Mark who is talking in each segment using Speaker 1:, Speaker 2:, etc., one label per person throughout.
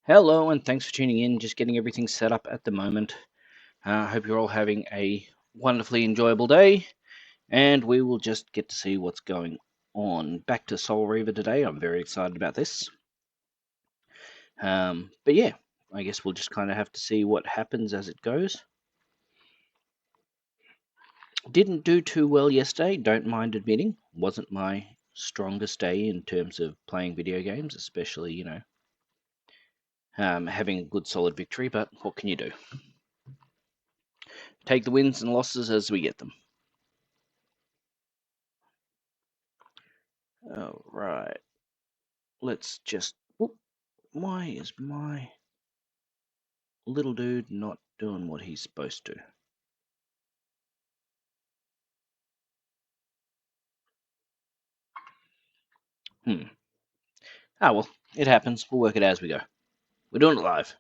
Speaker 1: Hello, and thanks for tuning in. Just getting everything set up at the moment. I hope you're all having a wonderfully enjoyable day, and we will just get to see what's going on. Back to Soul Reaver today. I'm very excited about this. But yeah, I guess we'll just kind of have to see what happens as it goes. Didn't do too well yesterday, don't mind admitting. Wasn't my strongest day in terms of playing video games, especially, having a good solid victory, but what can you do? Take the wins and losses as we get them. All right. Let's just. Whoop, why is my little dude not doing what he's supposed to? Hmm. Ah, well, it happens. We'll work it out as we go. We're doing it live.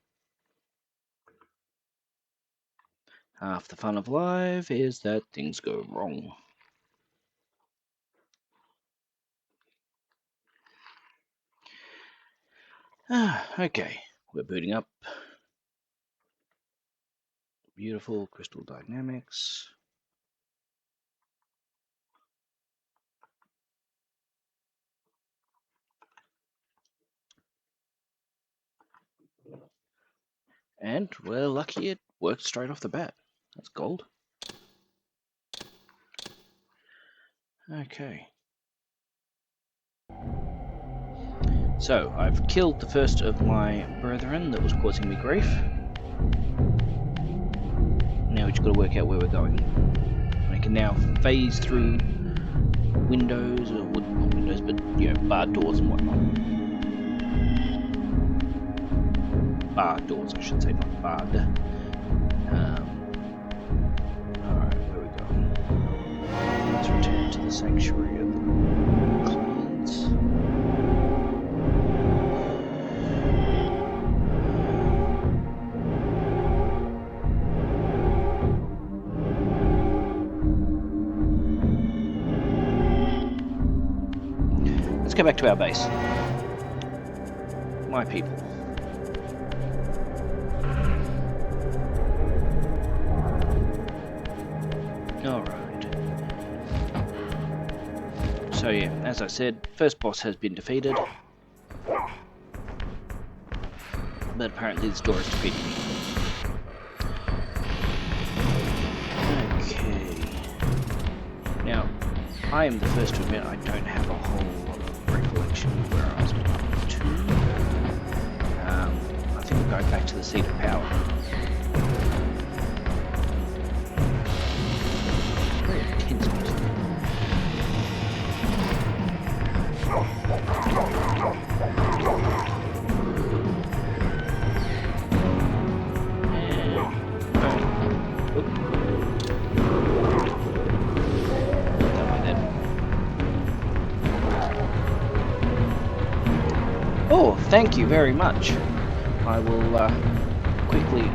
Speaker 1: Half the fun of live is that things go wrong. Okay. We're booting up. Beautiful crystal dynamics. And we're lucky it worked straight off the bat. That's gold. Okay. So, I've killed the first of my brethren that was causing me grief. Now we've just got to work out where we're going. I can now phase through windows, or not windows, but barred doors and whatnot. Barred doors, I should say, not barred. Alright, where are we going? Let's return to the sanctuary of the clans. Let's go back to our base. My people. Alright. So yeah, as I said, first boss has been defeated. But apparently this door is defeating me. Okay. Now, I am the first to admit I don't have a whole lot of recollection of where I was up to. I think we're going back to the seat of power. Very intense music. Oh, thank you very much. I will quickly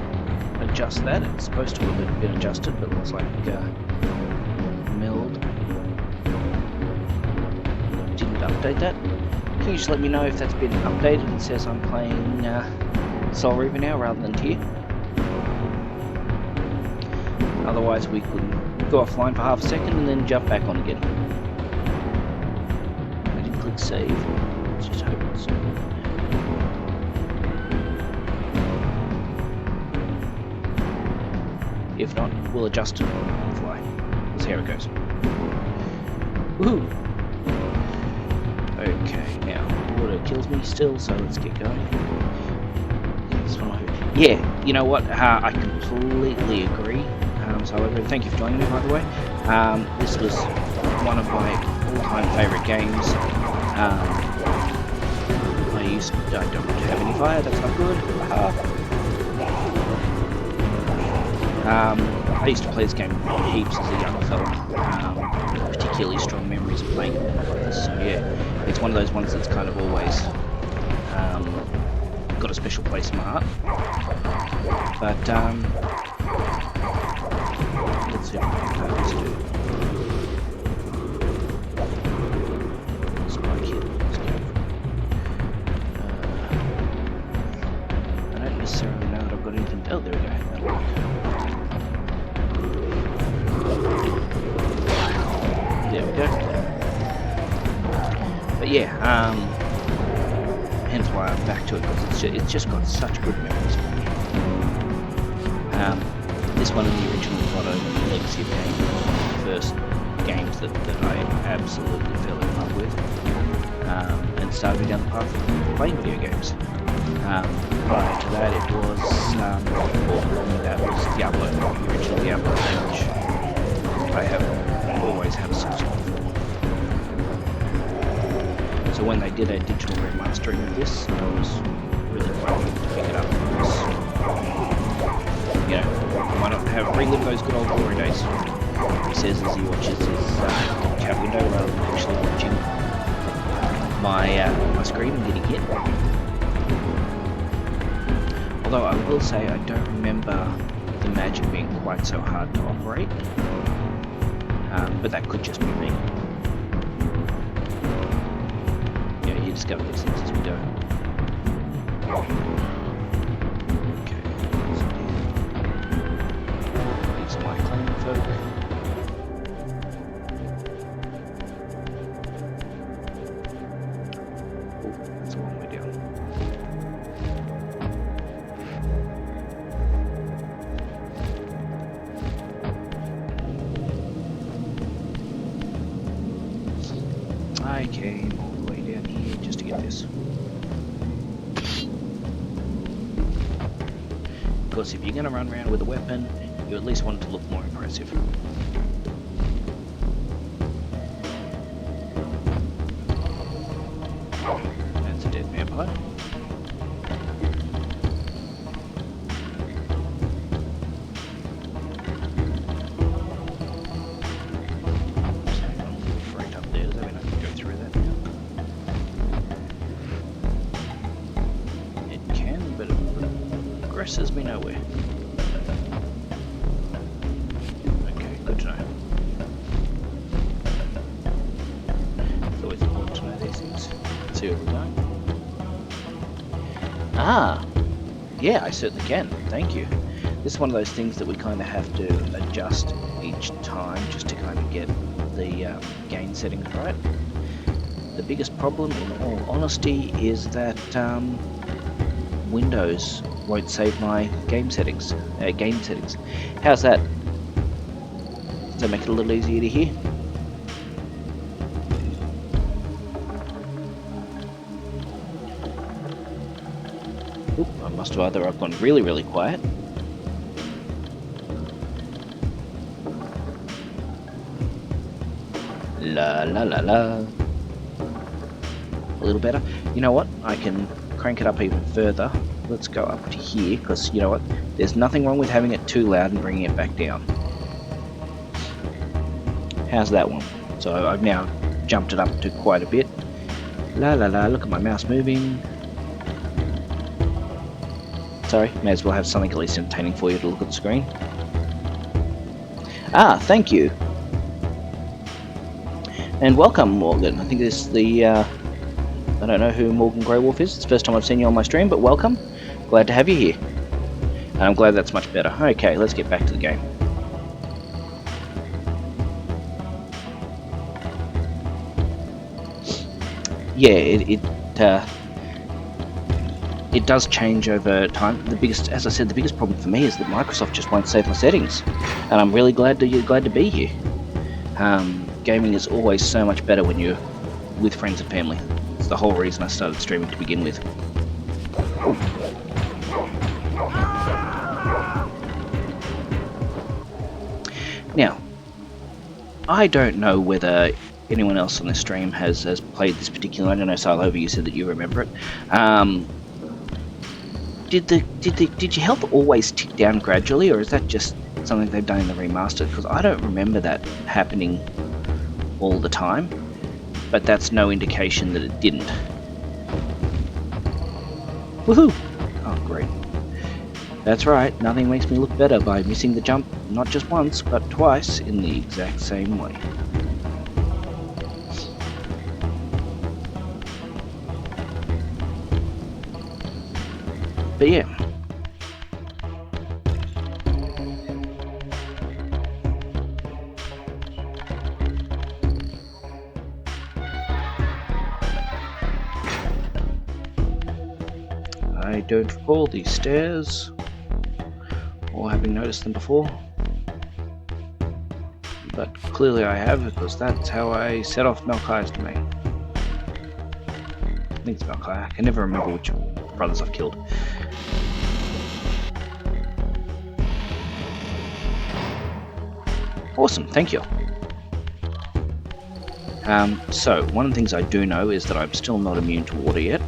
Speaker 1: adjust that. It's supposed to have been adjusted, but looks like milled. Didn't update that. Can you just let me know if that's been updated? It says I'm playing Soul Reaver now rather than Tier. Otherwise we could go offline for half a second and then jump back on again. I didn't click save. Let's just hope it's... If not, we'll adjust it on the fly. We'll see how it goes. Woohoo! Okay, now, water kills me still, so let's get going. Yeah, you know what? I completely agree. So thank you for joining me, by the way. This was one of my all-time favourite games. I don't have any fire, that's not good. I used to play this game heaps as a young fella. Particularly strong memories of playing it like this. So yeah, it's one of those ones that's kind of always got a special place in my heart. But let's see what we can focus to. Spike hit. Let's go. go. But yeah, hence why I'm back to it, because it's just got such good memories for me. This one and the original Lotto Legacy of Game was one of the first games that I absolutely fell in love with, and started me down the path of playing video games. Prior to that, it was, or along with that, was Diablo, the original Diablo, which I have always had a soft spot for. So when they did a digital remastering of this, I was really quite keen to pick it up because, you know, why not relive those good old glory days? He says as he watches his chat window rather than actually watching my screen and getting hit. Although I will say I don't remember the magic being quite so hard to operate, but that could just be me. Yeah, you discover these things as we go. Okay, these are my clan folk. Oh, that's a long way down. I came all the way down here just to get this. Of course, if you're going to run around with a weapon, you at least want it to look more impressive. That's a dead vampire. Progresses me nowhere. Okay, good to know. It's always important to know these things. Let's see where we're going. Ah! Yeah, I certainly can. Thank you. This is one of those things that we kind of have to adjust each time just to kind of get the gain settings right. The biggest problem, in all honesty, is that Windows won't save my game settings. How's that? Does that make it a little easier to hear? Oop, I must have either I've gone really, really quiet. La la la la. A little better. You know what? I can crank it up even further. Let's go up to here, because you know what? There's nothing wrong with having it too loud and bringing it back down. How's that one? So I've now jumped it up to quite a bit. La la la, look at my mouse moving. Sorry, may as well have something at least entertaining for you to look at the screen. Ah, thank you. And welcome, Morgan. I think this is the, I don't know who Morgan Greywolf is. It's the first time I've seen you on my stream, but welcome. Glad to have you here. And I'm glad that's much better. Okay, let's get back to the game. Yeah, it does change over time. As I said, the biggest problem for me is that Microsoft just won't save my settings, and I'm really glad to be here. Gaming is always so much better when you're with friends and family. It's the whole reason I started streaming to begin with. Now, I don't know whether anyone else on the stream has played this particular. I don't know, Silova, you said that you remember it. Did your health always tick down gradually, or is that just something they've done in the remaster? Because I don't remember that happening all the time, but that's no indication that it didn't. Woohoo! Oh, great. That's right, nothing makes me look better by missing the jump not just once, but twice in the exact same way. But yeah. I don't recall these stairs, or having noticed them before. But clearly I have, because that's how I set off Malkai's domain. I think it's Malkai. I can never remember which brothers I've killed. Awesome, thank you. So, one of the things I do know is that I'm still not immune to water yet.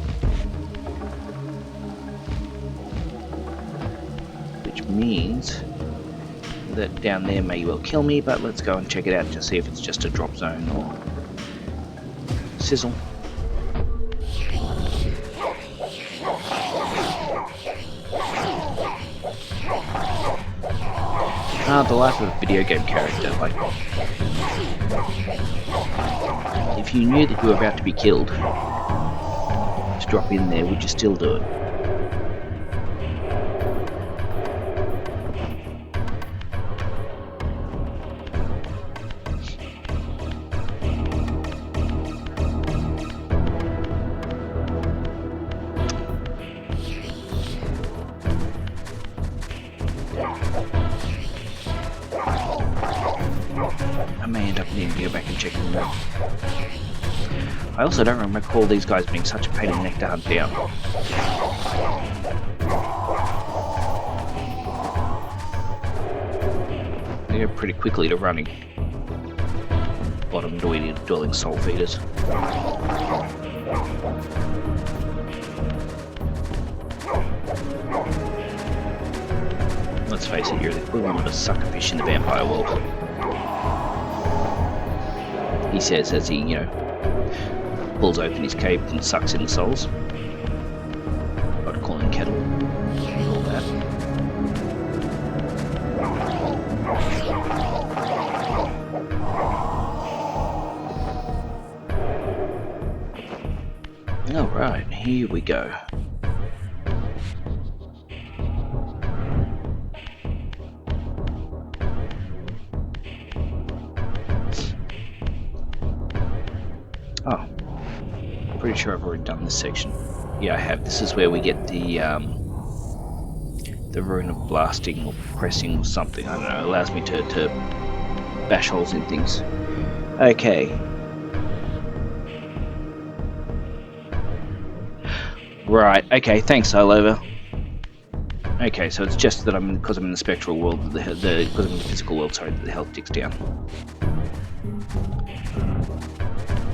Speaker 1: Which means that down there may well kill me, but let's go and check it out to see if it's just a drop zone or sizzle. The life of a video game character. Like, if you knew that you were about to be killed, to drop in there, would you still do it? I may end up needing to go back and check them out. I also don't recall these guys being such a pain in the neck to hunt down. They go pretty quickly to running. Bottom dwelling soul feeders. Let's face it, you're the equivalent of a sucker fish in the vampire world. He says as he, pulls open his cape and sucks in the souls. Got to call him kettle. All that. Alright, here we go. Oh, pretty sure I've already done this section. Yeah, I have. This is where we get the rune of blasting or pressing or something. I don't know. It allows me to bash holes in things. Okay. Right. Okay. Thanks, Soul. Okay, so it's just that because I'm in the spectral world, because I'm in the physical world, sorry, that the health ticks down.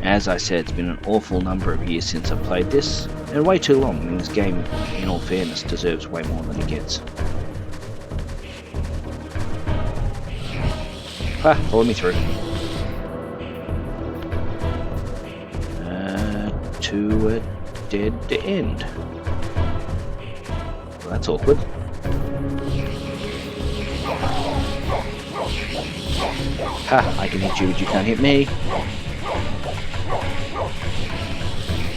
Speaker 1: As I said, it's been an awful number of years since I've played this, and way too long. I mean, this game, in all fairness, deserves way more than it gets. Follow me through. To a dead end. Well, that's awkward. Ha! I can hit you, but you can't hit me.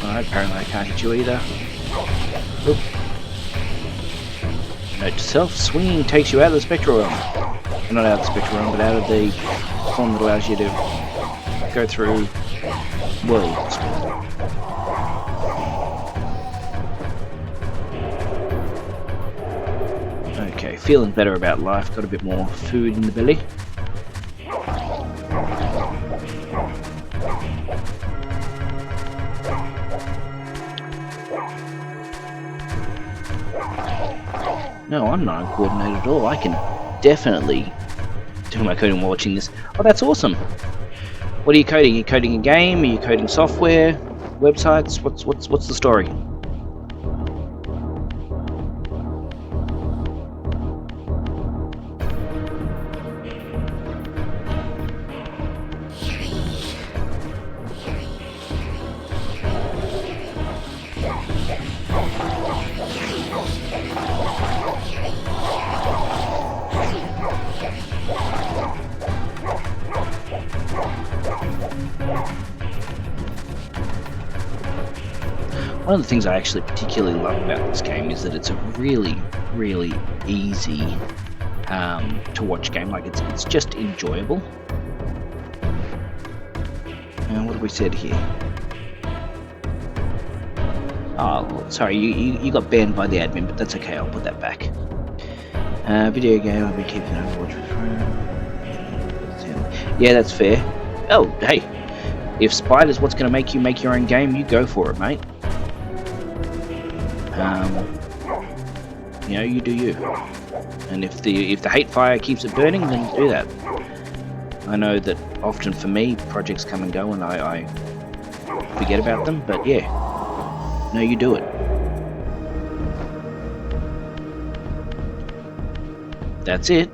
Speaker 1: Alright, apparently I can't hit you either. Oop. Note to self, swinging takes you out of the spectral realm. Not out of the spectral realm, but out of the form that allows you to go through worlds. Okay, feeling better about life, got a bit more food in the belly. No, I'm not uncoordinated at all. I can definitely do my coding while watching this. Oh, that's awesome. What are you coding? Are you coding a game? Are you coding software? Websites? What's the story? One of the things I actually particularly love about this game is that it's a really, really easy to watch game. Like it's just enjoyable. And what have we said here? Oh, sorry, you got banned by the admin, but that's okay. I'll put that back. Video game. I've been keeping Overwatch with friends. Yeah, that's fair. Oh, hey, if Spider's what's going to make you make your own game, you go for it, mate. You know, you do you. And if the hate fire keeps it burning, then do that. I know that often for me, projects come and go, and I forget about them. But yeah, no, you do it. That's it.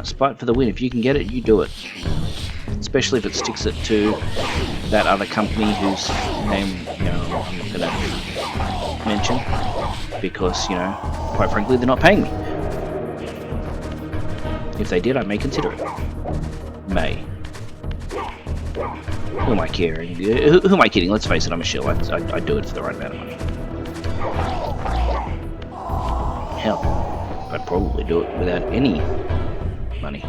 Speaker 1: Spite for the win. If you can get it, you do it. Especially if it sticks it to that other company whose name, you know, I'm not going to mention, because, you know, quite frankly, they're not paying me. If they did, I may consider it. May. Who am I caring? Who am I kidding? Let's face it, I'm a shill. I'd do it for the right amount of money. Hell, I'd probably do it without any money.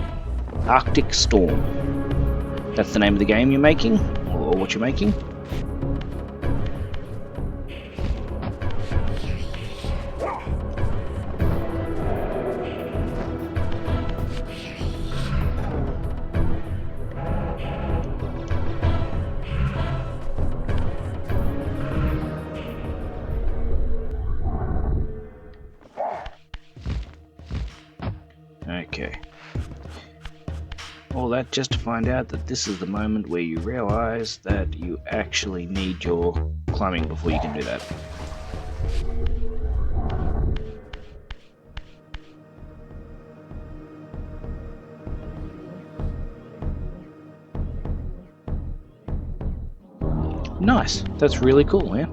Speaker 1: Arctic Storm. That's the name of the game you're making? Or what you're making? Okay. All that just to find out that this is the moment where you realize that you actually need your climbing before you can do that. Nice. That's really cool, man.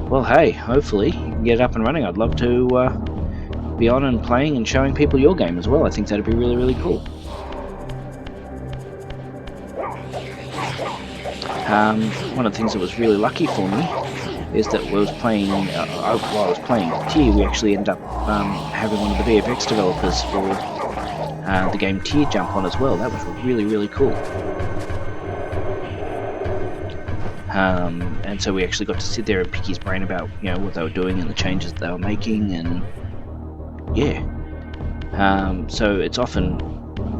Speaker 1: Well, hey, hopefully you can get it up and running. I'd love to be on and playing and showing people your game as well. I think that'd be really, really cool. One of the things that was really lucky for me is that while I was playing Tier, we actually ended up having one of the VFX developers for the game Tier jump on as well. That was really, really cool. And so we actually got to sit there and pick his brain about, you know, what they were doing and the changes that they were making, and yeah. So it's often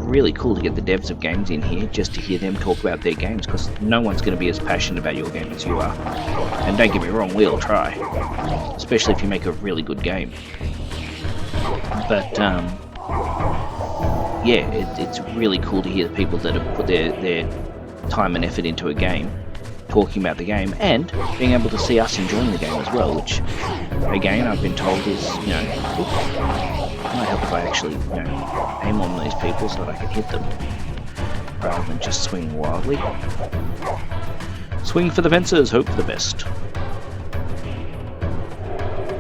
Speaker 1: really cool to get the devs of games in here just to hear them talk about their games, because no one's going to be as passionate about your game as you are. And don't get me wrong, we'll try, especially if you make a really good game. But yeah, it's really cool to hear the people that have put their time and effort into a game talking about the game, and being able to see us enjoying the game as well, which again I've been told is, you know, it might help if I actually, you know, aim on these people so that I can hit them rather than just swing wildly. Swing for the fences, hope for the best.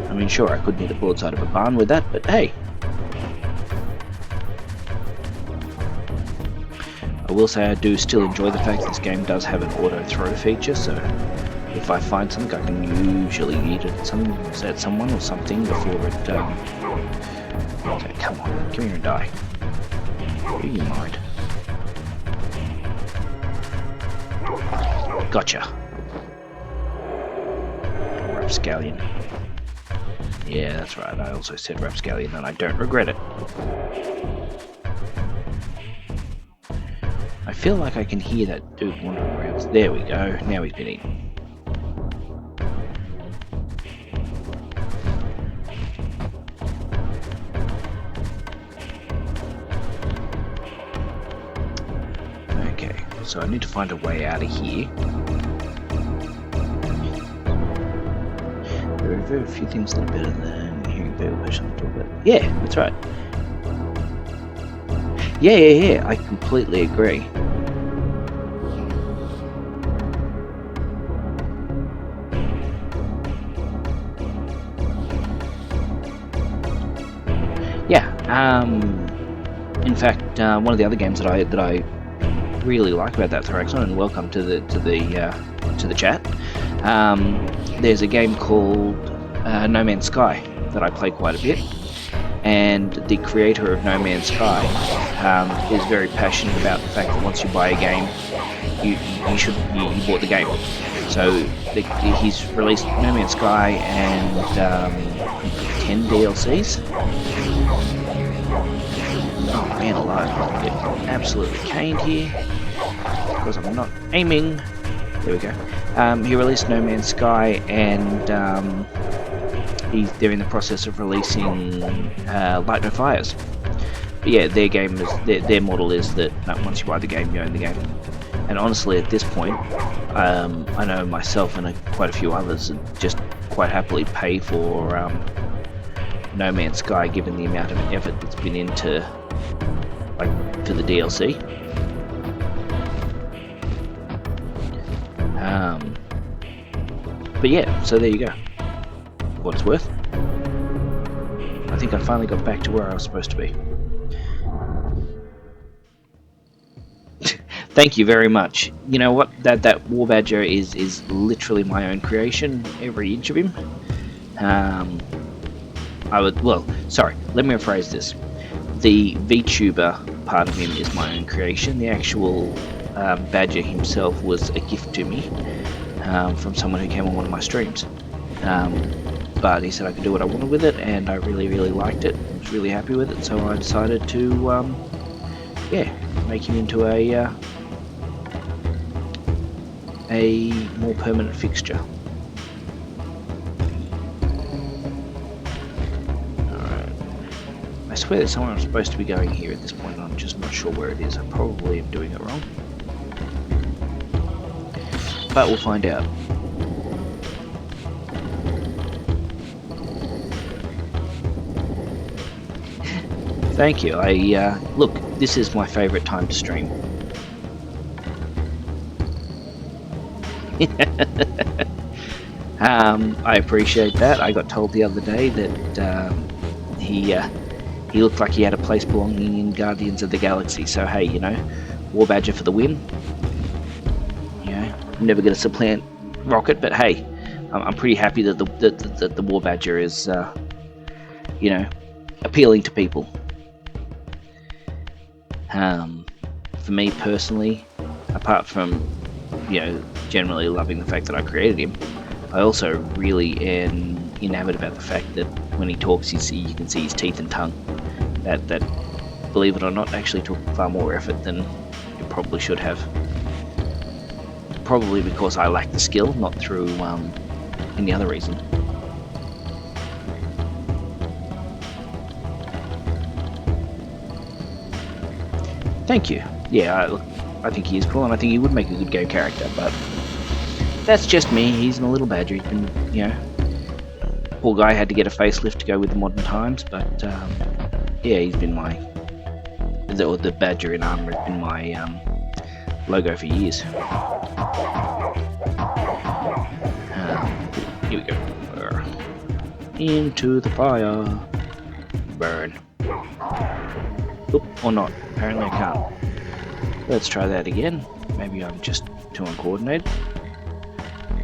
Speaker 1: I mean, sure, I could hit the broadside of a barn with that, but hey. I will say I do still enjoy the fact that this game does have an auto throw feature, so if I find something, I can usually eat it at someone or something before it. Okay, come on, come here and die. Do you mind? Gotcha. Rapscallion. Yeah, that's right. I also said Rapscallion, and I don't regret it. I feel like I can hear that dude wandering around. There we go. Now he's been eaten. Okay, so I need to find a way out of here. There are very few things that are better than hearing people passionately talk about. Yeah, that's right. Yeah, I completely agree. Yeah, in fact, one of the other games that I really like about that Thoraxon, and welcome to the chat. There's a game called No Man's Sky that I play quite a bit, and the creator of No Man's Sky is very passionate about the fact that once you buy a game, you bought the game. So he's released No Man's Sky and 10 DLCs. Oh man alive, I get absolutely caned here because I'm not aiming. There we go. He released No Man's Sky and they're in the process of releasing Light No Fires. But yeah, their game is their model is that once you buy the game, you own the game. And honestly, at this point, I know myself and quite a few others just quite happily pay for No Man's Sky, given the amount of effort that's been into for the DLC. But yeah, so there you go. For what it's worth. I think I finally got back to where I was supposed to be. Thank you very much. You know what? That War Badger is literally my own creation. Every inch of him. Sorry. Let me rephrase this. The VTuber part of him is my own creation. The actual Badger himself was a gift to me from someone who came on one of my streams. But he said I could do what I wanted with it, and I really, really liked it. I was really happy with it, so I decided to, make him into a more permanent fixture. Alright. I swear there's somewhere I'm supposed to be going here at this point, and I'm just not sure where it is. I probably am doing it wrong. But we'll find out. Thank you. Look, this is my favourite time to stream. I appreciate that. I got told the other day that he looked like he had a place belonging in Guardians of the Galaxy. So hey, War Badger for the win. I'm never going to supplant Rocket, but hey, I'm pretty happy that the War Badger is, appealing to people. For me personally, apart from generally loving the fact that I created him, I also really am enamored about the fact that when he talks, you can see his teeth and tongue. That believe it or not, actually took far more effort than it probably should have. Probably because I lack the skill, not through any other reason. Thank you. Yeah, I think he is cool, and I think he would make a good game character, but that's just me. He's a little badger. He's been, poor guy had to get a facelift to go with the modern times, but yeah, he's been the badger in armor has been my logo for years. Here we go. Into the fire. Burn. Oop, or not. Apparently I can't. Let's try that again. Maybe I'm just too uncoordinated.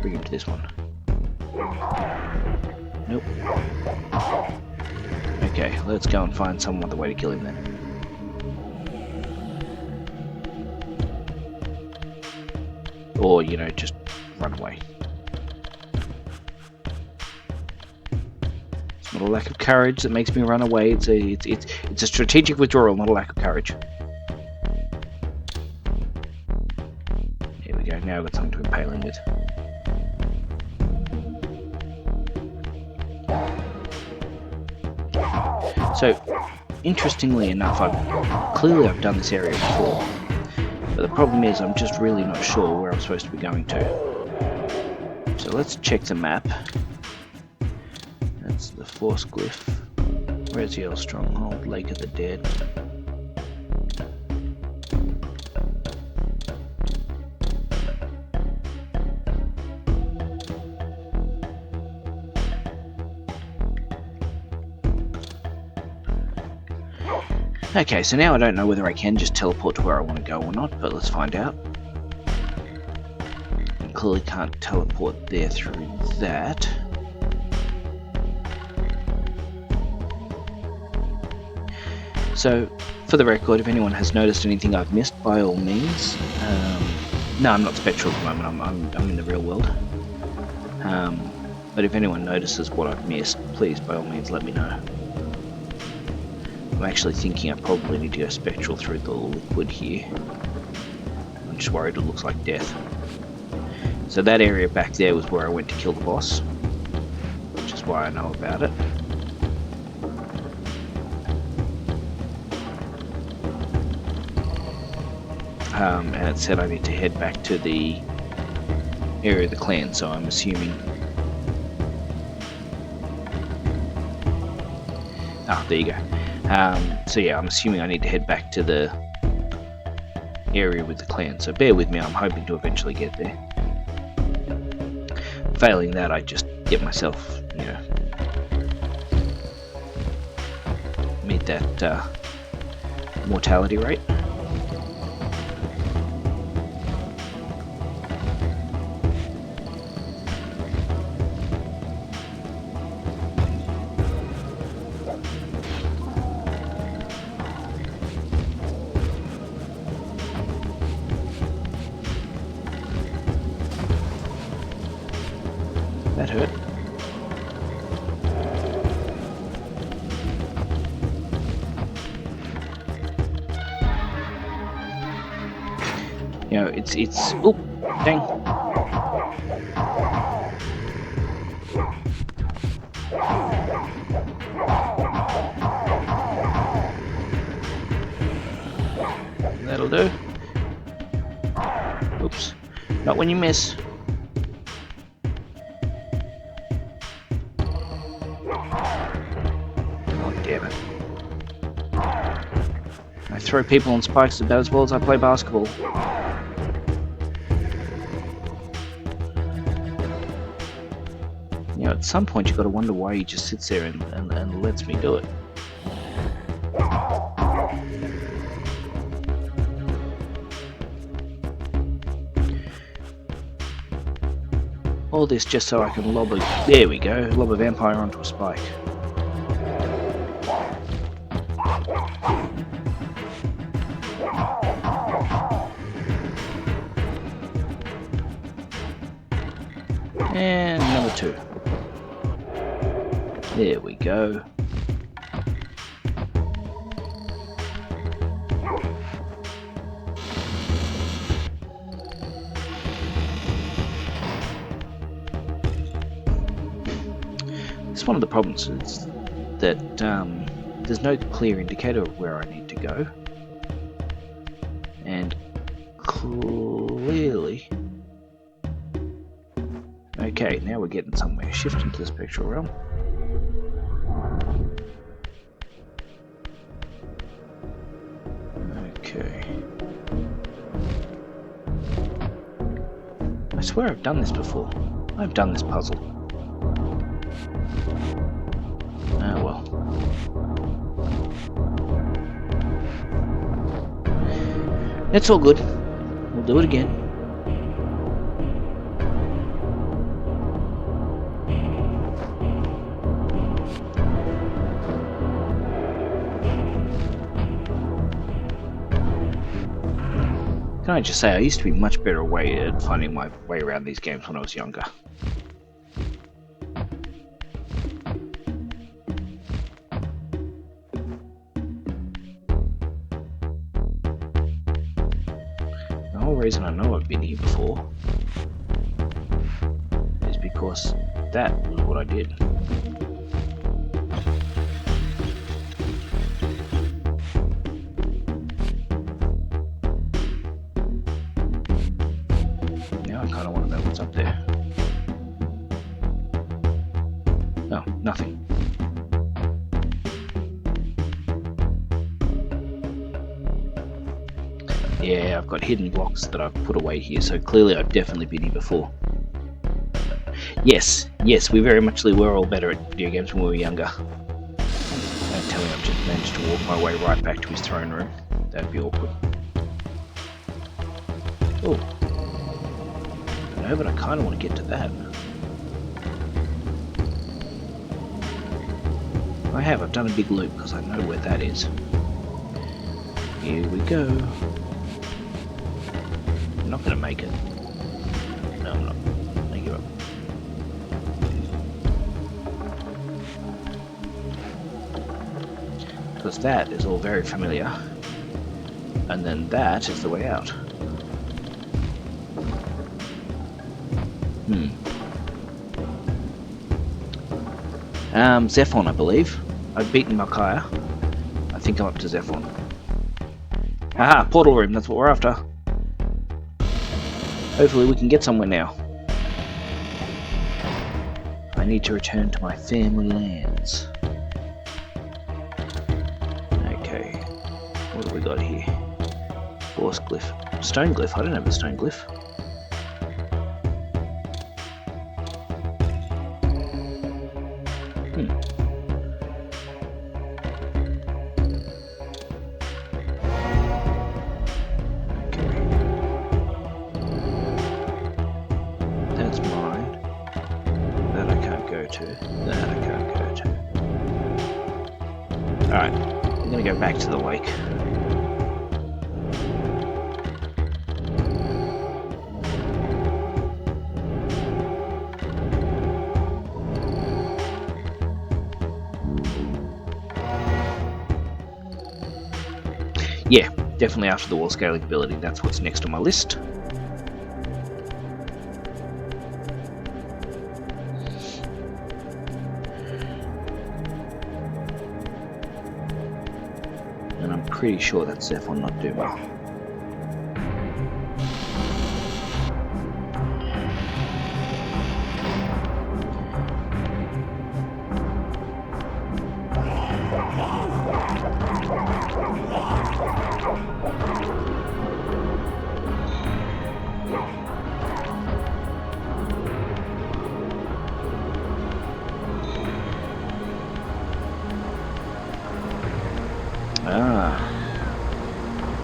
Speaker 1: Bring him to this one. Nope. Okay, let's go and find some other way to kill him then. Or, just run away. It's not a lack of courage that makes me run away. It's a strategic withdrawal, not a lack of courage. Here we go. Now I've got something to impale him with. So, interestingly enough, I've done this area before. But the problem is I'm just really not sure where I'm supposed to be going to. So let's check the map. That's the Force Glyph. Where's the old stronghold? Lake of the Dead. Okay, so now I don't know whether I can just teleport to where I want to go or not, but let's find out. I clearly can't teleport there through that. So, for the record, if anyone has noticed anything I've missed, by all means. No, I'm not spectral at the moment. I'm in the real world. But if anyone notices what I've missed, please, by all means, let me know. I'm actually thinking I probably need to go spectral through the liquid here. I'm just worried it looks like death. So that area back there was where I went to kill the boss, which is why I know about it. And it said I need to head back to the area of the clan, so I'm assuming... Ah, there you go. So yeah, I'm assuming I need to head back to the area with the clan, so bear with me, I'm hoping to eventually get there. Failing that, I just get myself, you know, meet that mortality rate. That hurt. You know, it's oh, dang. That'll do. Oops. Not when you miss. Damn it. I throw people on spikes about as well as I play basketball. You know, at some point you've got to wonder why he just sits there and lets me do it. All this just so I can lob a... There we go, lob a vampire onto a spike. And number 2. There we go. It's one of the problems is that there's no clear indicator of where I need to go. And clearly... Okay, now we're getting somewhere. Shift into the spectral realm. Okay. I swear I've done this before. I've done this puzzle. Oh well. It's all good. We'll do it again. Can I just say, I used to be much better at finding my way around these games when I was younger. The whole reason I know I've been here before is because that was what I did. Up there. No, nothing. Yeah, I've got hidden blocks that I've put away here, so clearly I've definitely been here before. Yes, we very muchly were all better at video games when we were younger. Don't tell me I've just managed to walk my way right back to his throne room. That'd be awkward. Oh. No, but I kind of want to get to that. I've done a big loop because I know where that is. Here we go. I'm not going to make it. No, I'm not. I give up. Because that is all very familiar. And then that is the way out. Zephon, I believe. I've beaten Malkaya. I think I'm up to Zephon. Aha! Portal room, that's what we're after. Hopefully we can get somewhere now. I need to return to my family lands. Okay. What have we got here? Force glyph. Stone glyph. I don't have a stone glyph. That's mine. That I can't go to. That I can't go to. Alright. I'm gonna go back to the wake. Yeah, definitely after the wall scaling ability, that's what's next on my list. And I'm pretty sure that's Zephon, not Duma. Ah,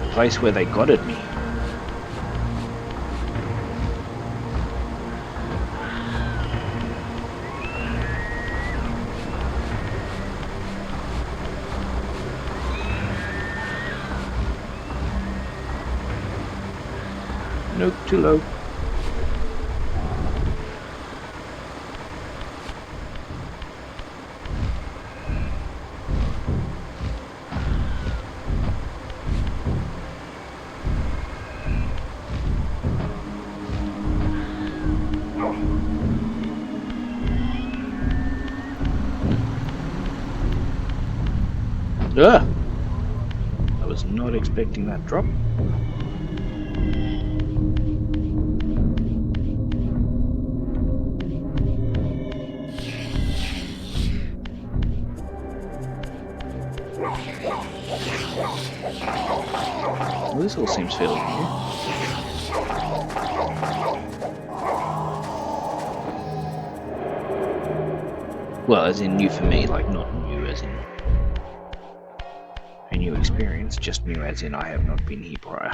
Speaker 1: the place where they got at me. Nope, too low. Ugh! I was not expecting that drop. Well, this all seems fairly new. Well, as in new for me, like not new as in a new experience, just new as in I have not been here prior.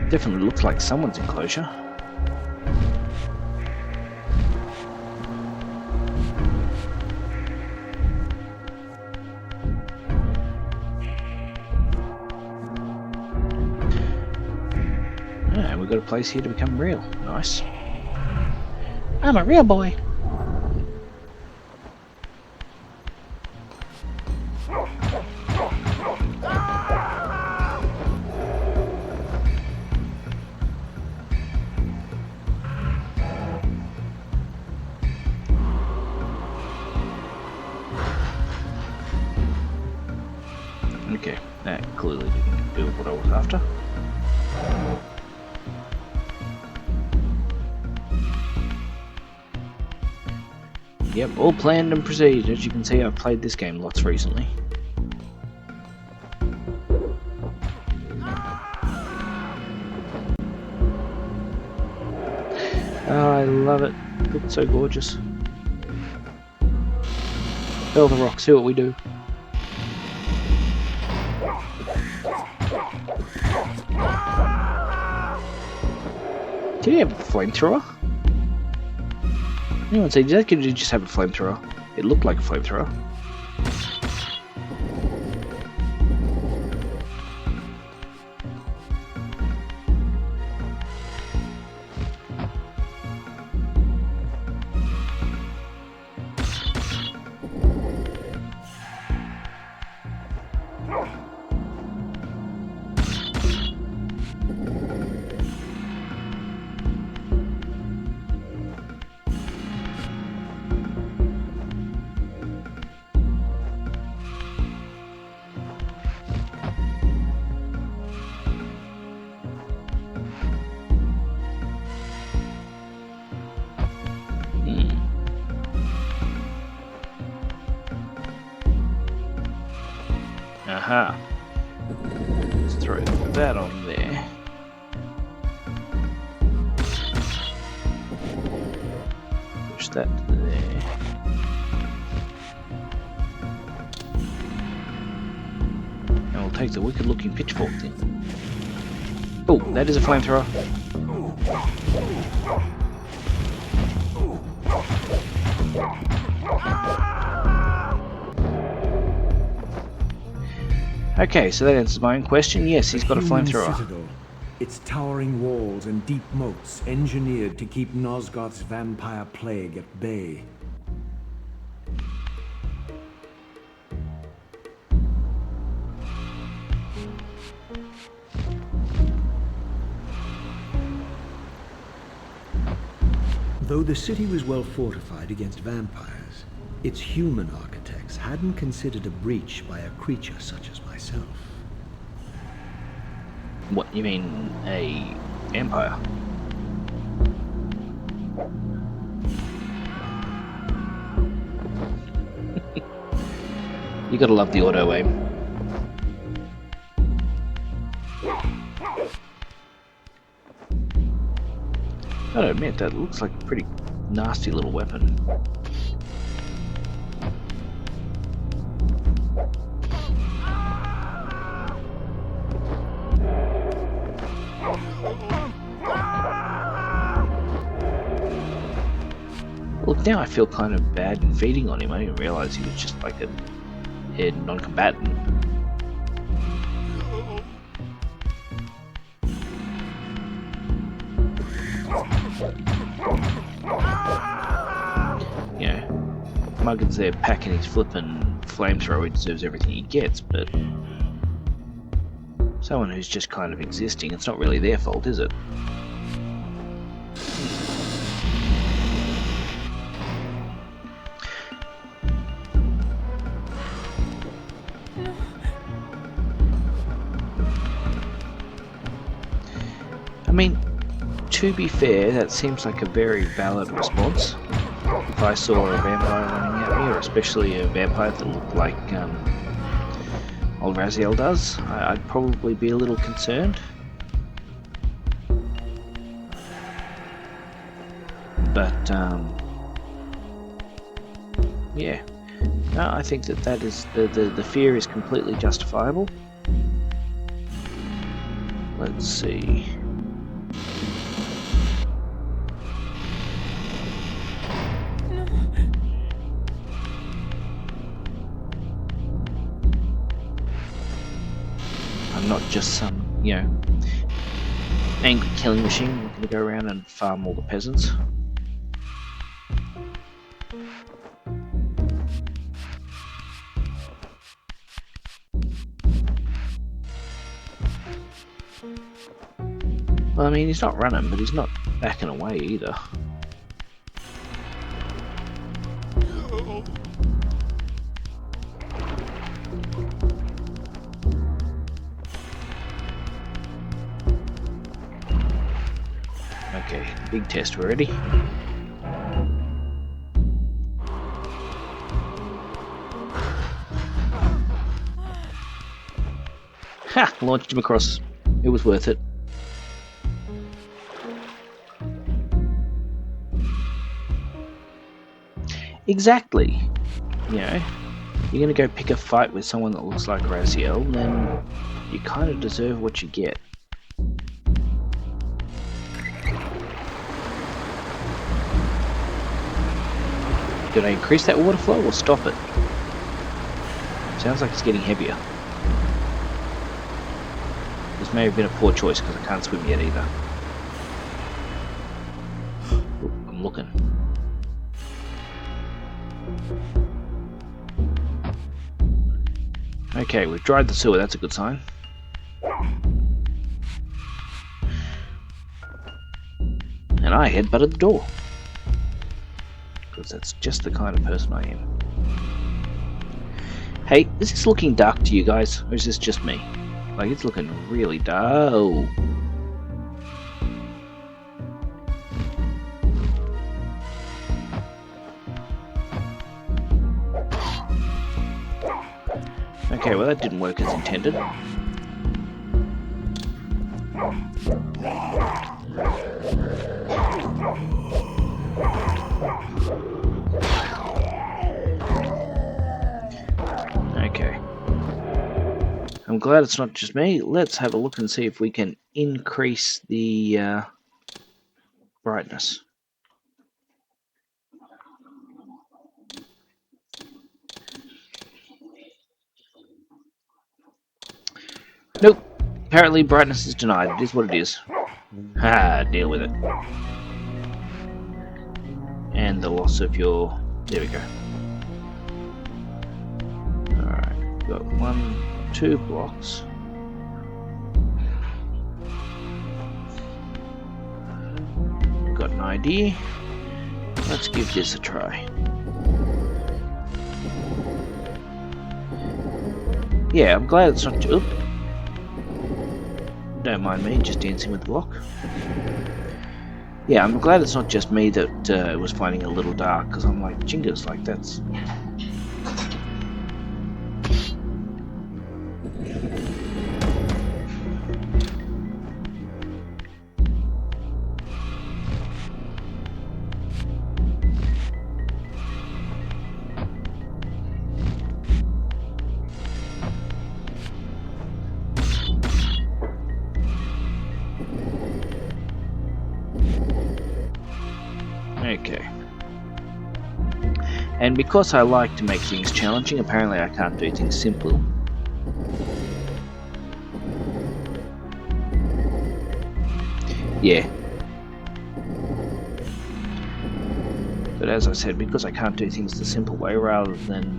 Speaker 1: Definitely looks like someone's enclosure. And we've got a place here to become real. Nice. I'm a real boy. Okay, that clearly didn't do what I was after. Yep, all planned and proceeded. As you can see, I've played this game lots recently. Oh, I love it. It's so gorgeous. Fell the rock, see what we do. Did he have a flamethrower? Anyone say that? Could you just have a flamethrower? It looked like a flamethrower. Aha. Let's throw that on there. Push that to there. And we'll take the wicked looking pitchfork then. Oh, that is a flamethrower. Okay, so that answers my own question. Yes, he's got a flamethrower.
Speaker 2: Citadel. Its towering walls and deep moats engineered to keep Nosgoth's vampire plague at bay. Though the city was well fortified against vampires, its human architects hadn't considered a breach by a creature such as myself.
Speaker 1: What, you mean a vampire? You gotta love the auto aim. I gotta admit, that looks like a pretty nasty little weapon. Look, now I feel kind of bad in feeding on him. I didn't realise he was just like a non-combatant. You know, Muggins there packing his flippin' flamethrower, he deserves everything he gets, but someone who's just kind of existing, it's not really their fault, is it? I mean, to be fair, that seems like a very valid response. If I saw a vampire running at me, or especially a vampire that looked like old Raziel does, I'd probably be a little concerned. But, yeah. No, I think that is, the fear is completely justifiable. Let's see. I'm not just some, you know, angry killing machine. I'm going to go around and farm all the peasants. Well, I mean, he's not running, but he's not backing away either. Okay, big test, we're ready. Ha! Launched him across. It was worth it. Exactly. You know, you're gonna go pick a fight with someone that looks like Raziel, then you kind of deserve what you get. Did I increase that water flow or stop it? Sounds like it's getting heavier. This may have been a poor choice because I can't swim yet either. Ooh, I'm looking. Okay, we've dried the sewer, that's a good sign. And I headbutted the door. Because that's just the kind of person I am. Hey, is this looking dark to you guys? Or is this just me? Like, it's looking really dark. Oh. Okay, well that didn't work as intended. Okay. I'm glad it's not just me. Let's have a look and see if we can increase the brightness. Nope. Apparently brightness is denied. It is what it is. Ha, deal with it. And the loss of your... There we go. Alright, got 1, 2 blocks. Got an idea. Let's give this a try. Yeah, I'm glad it's not... Oop. Don't mind me, just dancing with the block. Yeah, I'm glad it's not just me that it was finding it a little dark, because I'm like, jingers, like that's... Okay. And because I like to make things challenging, apparently I can't do things simple. Yeah. But as I said, because I can't do things the simple way, rather than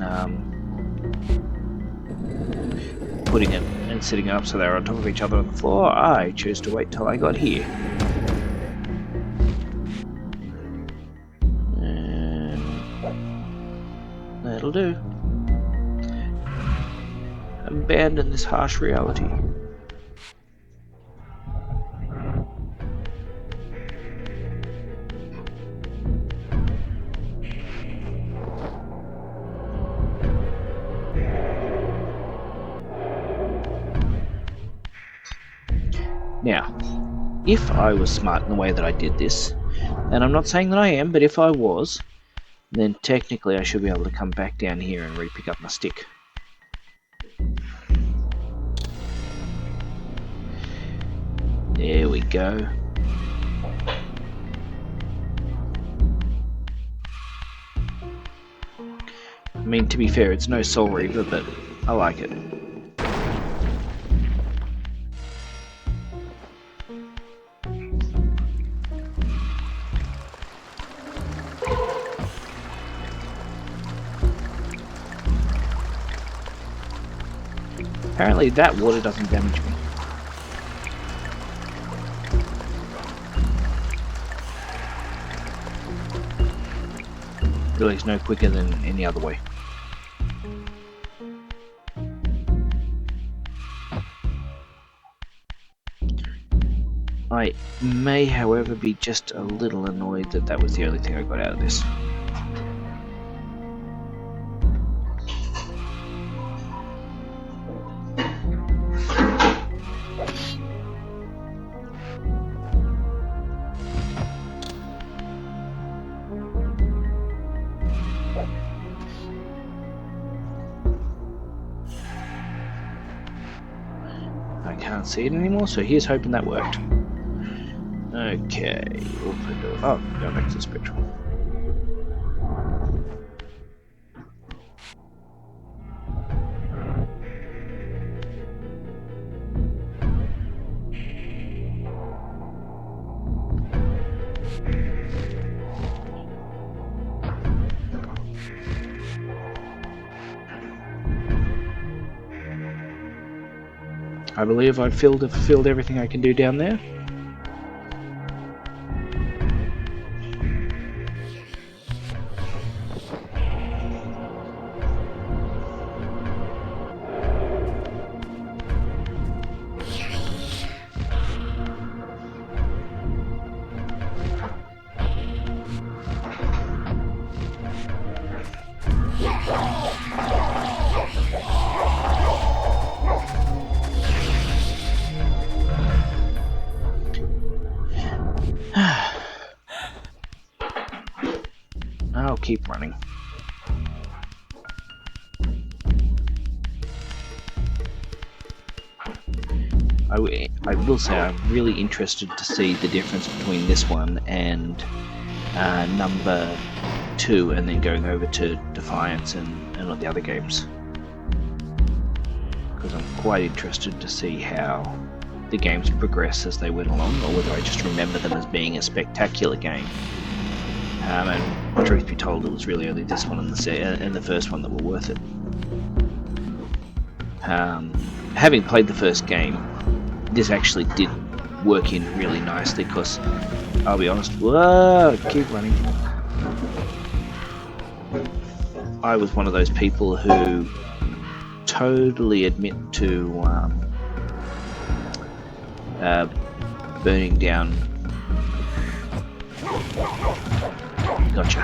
Speaker 1: putting it and sitting up so they're on top of each other on the floor, I chose to wait till I got here. That'll do. Abandon this harsh reality. Now, if I was smart in the way that I did this, and I'm not saying that I am, but if I was, then technically I should be able to come back down here and re-pick up my stick. There we go. I mean, to be fair, it's no Soul Reaver, but I like it. Apparently that water doesn't damage me. Really, it's no quicker than any other way. I may, however, be just a little annoyed that that was the only thing I got out of this. I can't see it anymore, so here's hoping that worked. Okay, we'll put it. Oh, go back to the spectral. I believe I've filled everything I can do down there. I'll keep running. I will say I'm really interested to see the difference between this one and number 2, and then going over to Defiance and all the other games, because I'm quite interested to see how the games progress as they went along, or whether I just remember them as being a spectacular game. And truth be told, it was really only this one and the first one that were worth it. Having played the first game, this actually did work in really nicely, because I'll be honest, whoa, keep running. I was one of those people who totally admit to burning down. Gotcha.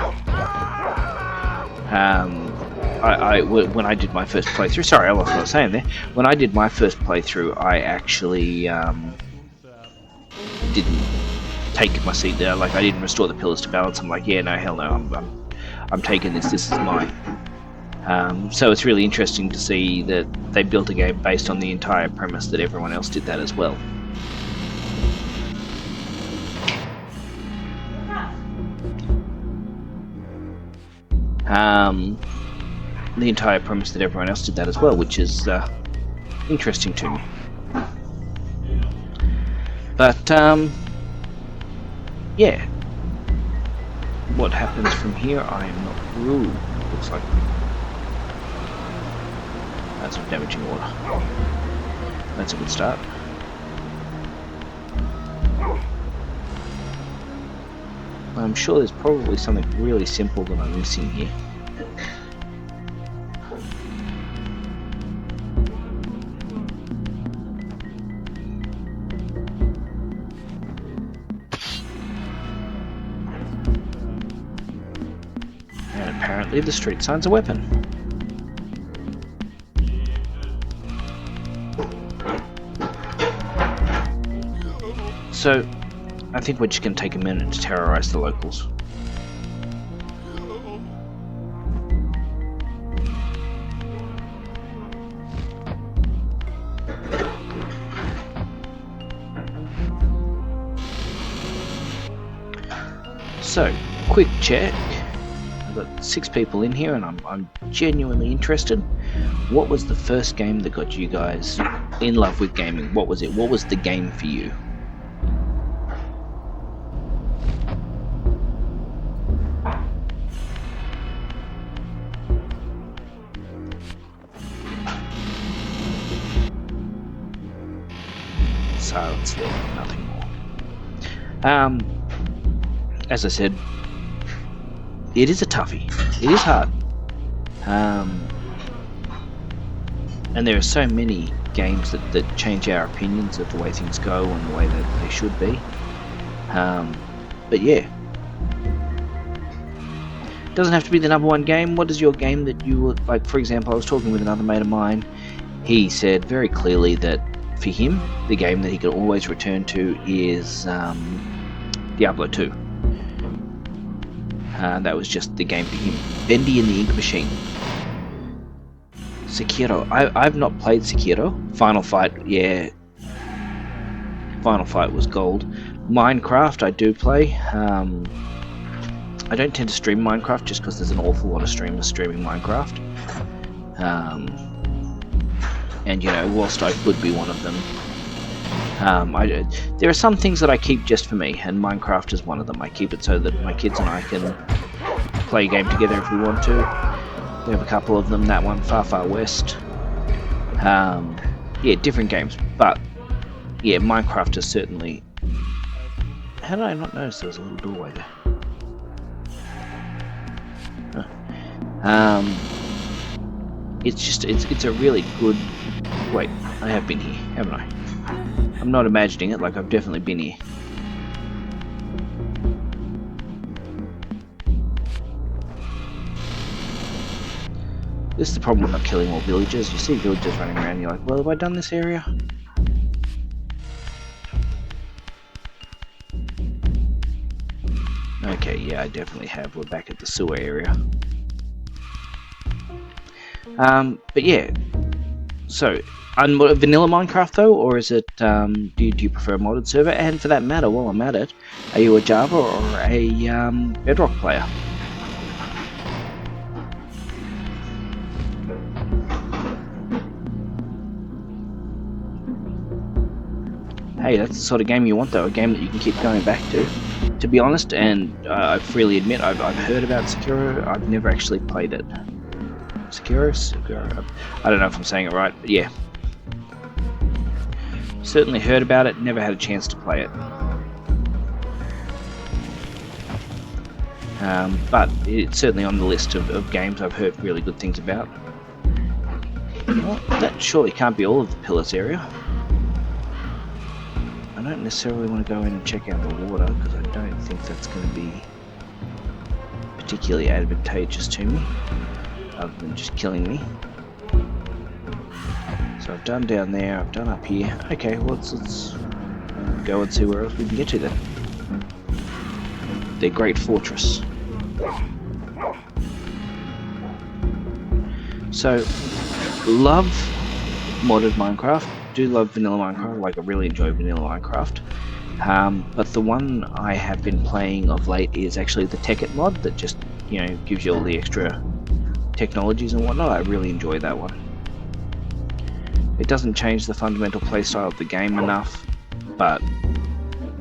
Speaker 1: When I did my first playthrough, sorry, I lost what I was saying there. When I did my first playthrough, I actually didn't take my seat there. Like, I didn't restore the pillars to balance. I'm like, yeah, no, hell no, I'm taking this. This is mine. So it's really interesting to see that they built a game based on the entire premise that everyone else did that as well. The entire premise that everyone else did that as well, which is interesting to me. But yeah, what happens from here, I am not. Ooh, looks like that's some damaging water. That's a good start. I'm sure there's probably something really simple that I'm missing here. And apparently the street sign's a weapon. So, I think we're just going to take a minute to terrorize the locals. So, quick check. I've got 6 people in here, and I'm genuinely interested. What was the first game that got you guys in love with gaming? What was it? What was the game for you? Silence there, nothing more. As I said, it is a toughie. It is hard. And there are so many games that change our opinions of the way things go and the way that they should be. But yeah. It doesn't have to be the number one game. What is your game that you would like? For example, I was talking with another mate of mine. He said very clearly that for him, the game that he could always return to is Diablo 2. That was just the game for him. Bendy and the Ink Machine. Sekiro. I've not played Sekiro. Final Fight, yeah. Final Fight was gold. Minecraft, I do play. I don't tend to stream Minecraft just because there's an awful lot of streamers streaming Minecraft. And you know, whilst I could be one of them, there are some things that I keep just for me, and Minecraft is one of them. I keep it so that my kids and I can play a game together if we want to. We have a couple of them. That one, Far Far West. yeah, different games, but yeah, Minecraft is certainly. How did I not notice there was a little doorway there? Huh. It's a really good. Wait, I have been here, haven't I? I'm not imagining it. Like I've definitely been here. This is the problem with not killing all villagers. You see villagers running around, and you're like, well, have I done this area? Okay, yeah, I definitely have. We're back at the sewer area. But yeah, so vanilla Minecraft though, or is it? Do you prefer a modded server? And for that matter, while I'm at it, are you a Java or a Bedrock player? Hey, that's the sort of game you want though, a game that you can keep going back to. To be honest, and I freely admit, I've heard about Sekiro. I've never actually played it. Sekiro? I don't know if I'm saying it right, but yeah. Certainly heard about it, never had a chance to play it. But it's certainly on the list of games I've heard really good things about. Well, that surely can't be all of the Pillars area. I don't necessarily want to go in and check out the water, because I don't think that's going to be particularly advantageous to me, other than just killing me. So I've done down there, I've done up here. Okay, well, let's go and see where else we can get to then. Their great fortress. So, love modded Minecraft. Do love vanilla Minecraft. Like, I really enjoy vanilla Minecraft. But the one I have been playing of late is actually the Tekkit mod that just, you know, gives you all the extra technologies and whatnot. I really enjoy that one. It doesn't change the fundamental playstyle of the game enough, but,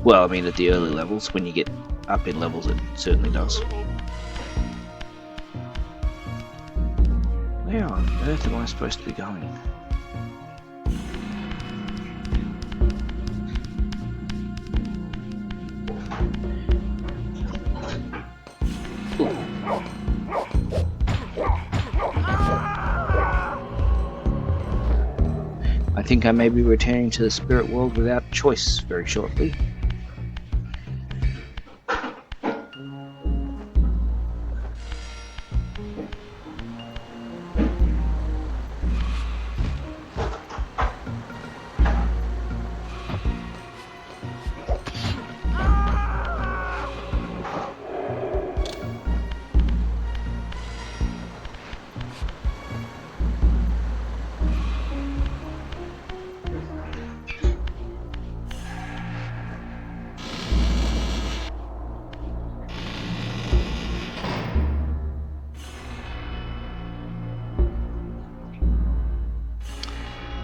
Speaker 1: well, I mean, at the early levels, when you get up in levels, it certainly does. Where on earth am I supposed to be going? I think I may be returning to the spirit world without choice very shortly.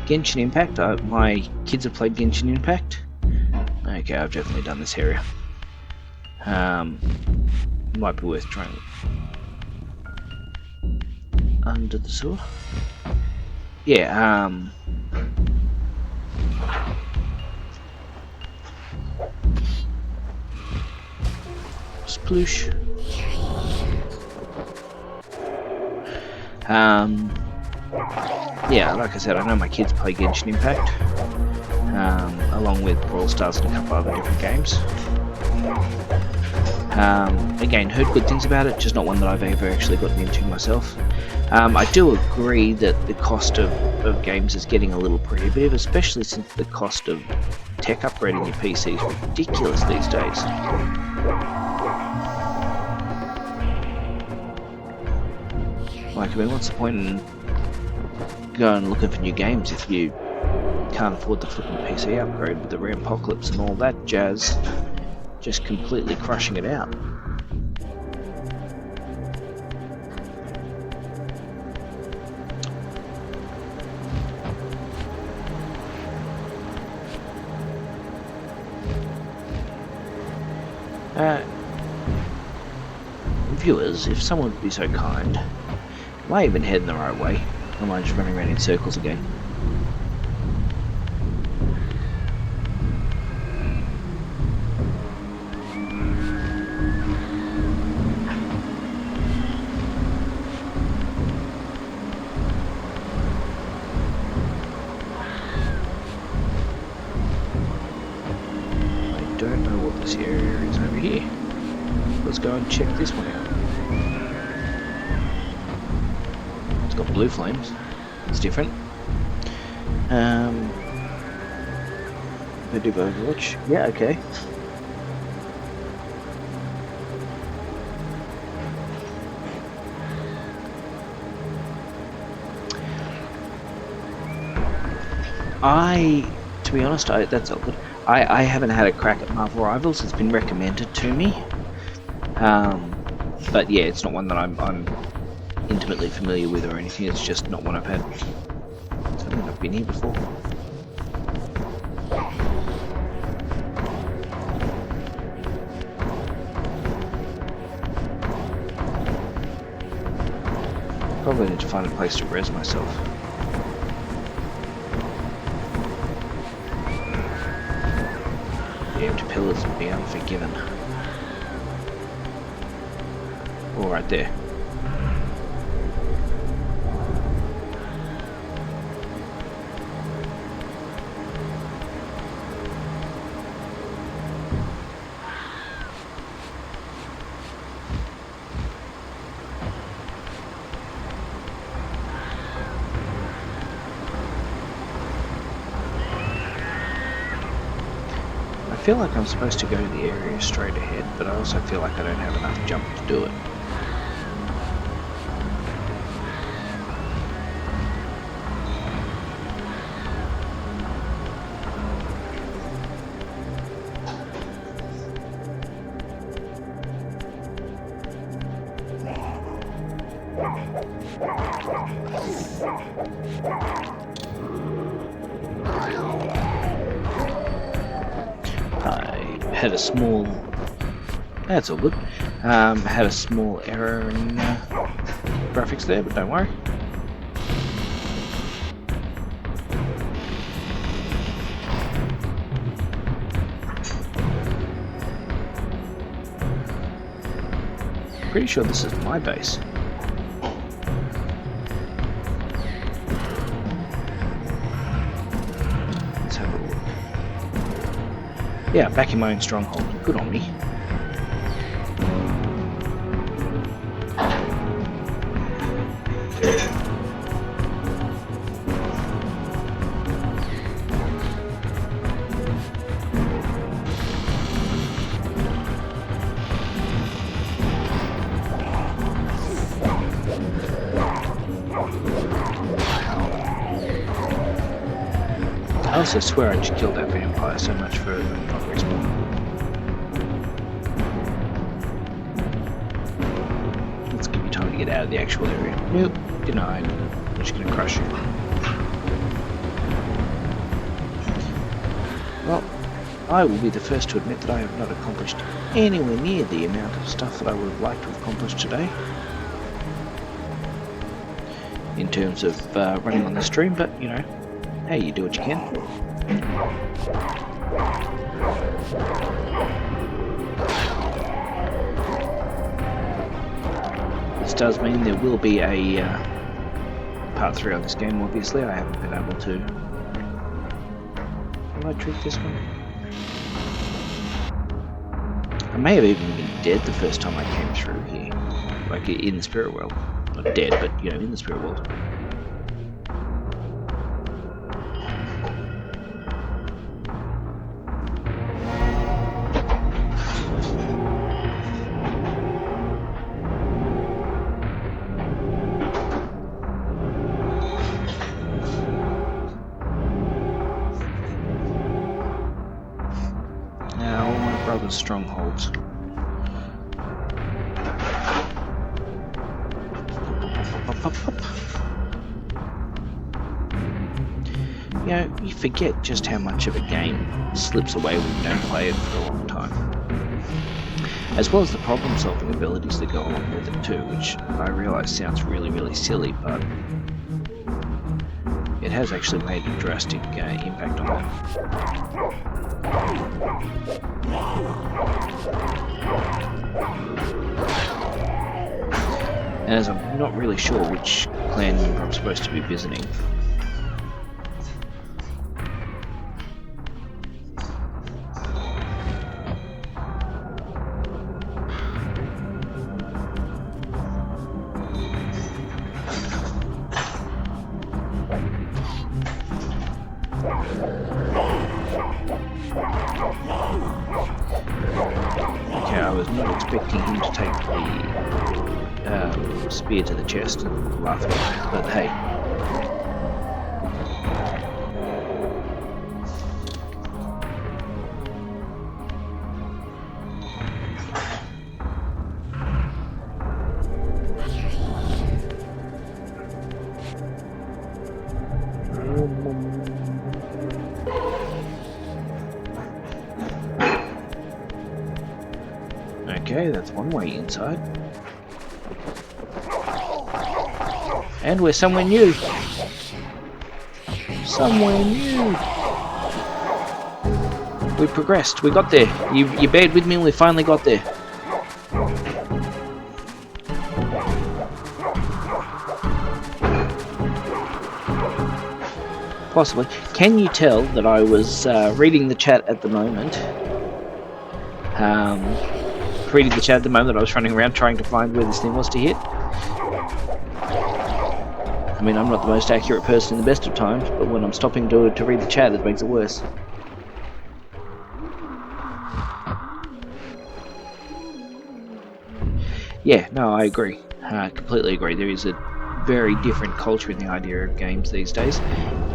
Speaker 1: Genshin Impact. My kids have played Genshin Impact. Okay, I've definitely done this area. Might be worth trying. Under the sewer. Yeah. Sploosh. Yeah, like I said, I know my kids play Genshin Impact, along with Brawl Stars and a couple other different games. Again, heard good things about it, just not one that I've ever actually gotten into myself. I do agree that the cost of games is getting a little prohibitive, especially since the cost of tech upgrading your PC is ridiculous these days. Like, I mean, what's the point in going looking for new games if you can't afford the flipping PC upgrade with the Rampocalypse and all that jazz just completely crushing it out? Viewers, if someone would be so kind, am I even heading the right way? Or am I just running around in circles again? don't know what this area is over here. Let's go and check this one out. It's got blue flames. It's different. They do Overwatch. Yeah, okay. To be honest, that's all good. I haven't had a crack at Marvel Rivals. It's been recommended to me. But yeah, it's not one that I'm intimately familiar with or anything. It's just not one I've had. So I've not been here before. Probably need to find a place to res myself. The empty pillars would be unforgiven. All right there. I feel like I'm supposed to go to the area straight ahead, but I also feel like I don't have enough jump to do it. Had a small, that's all good, had a small error in graphics there, but don't worry. Pretty sure this is my base. Let's have a look. Yeah, back in my own stronghold. Good on me. I also swear I just killed that vampire so much for not respawning. Let's give you time to get out of the actual area. Nope, denied. I'm just gonna crush you. Well, I will be the first to admit that I have not accomplished anywhere near the amount of stuff that I would have liked to have accomplished today. In terms of running on the stream, but you know, hey, you do what you can. This does mean there will be a part 3 on this game, obviously. I haven't been able to. Will I treat this one? I may have even been dead the first time I came through here. Like in the spirit world. Not dead, but you know, in the spirit world. Strongholds. You know, you forget just how much of a game slips away when you don't play it for a long time. As well as the problem-solving abilities that go along with it too, which I realise sounds really, really silly, but it has actually made a drastic impact on me. And as I'm not really sure which clan member I'm supposed to be visiting. Okay, I was not expecting him to take the spear to the chest and laugh at it, but hey. Okay, that's one way inside. And we're somewhere new. Somewhere new. We progressed. We got there. You bared with me and we finally got there. Possibly. Can you tell that I was reading the chat at the moment? Reading the chat at the moment, I was running around trying to find where this thing was to hit. I mean, I'm not the most accurate person in the best of times, but when I'm stopping to read the chat, it makes it worse. Yeah, no, I agree. Completely agree. There is a very different culture in the idea of games these days.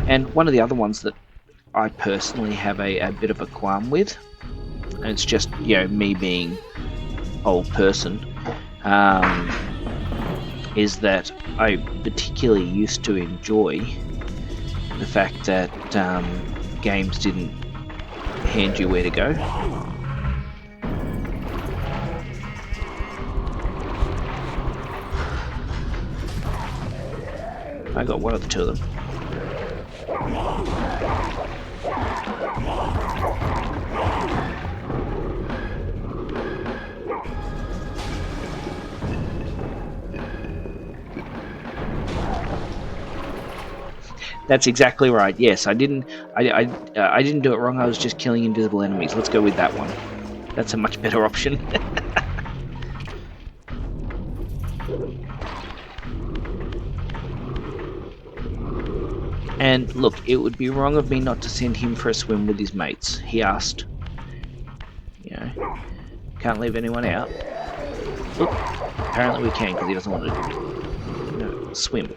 Speaker 1: And one of the other ones that I personally have a bit of a qualm with, and it's just, you know, me being old person, is that I particularly used to enjoy the fact that games didn't hand you where to go. I got one of the two of them. That's exactly right. Yes, I didn't do it wrong. I was just killing invisible enemies. Let's go with that one. That's a much better option. And look, it would be wrong of me not to send him for a swim with his mates. He asked. You know, can't leave anyone out. Look, apparently we can because he doesn't want to, you know, swim.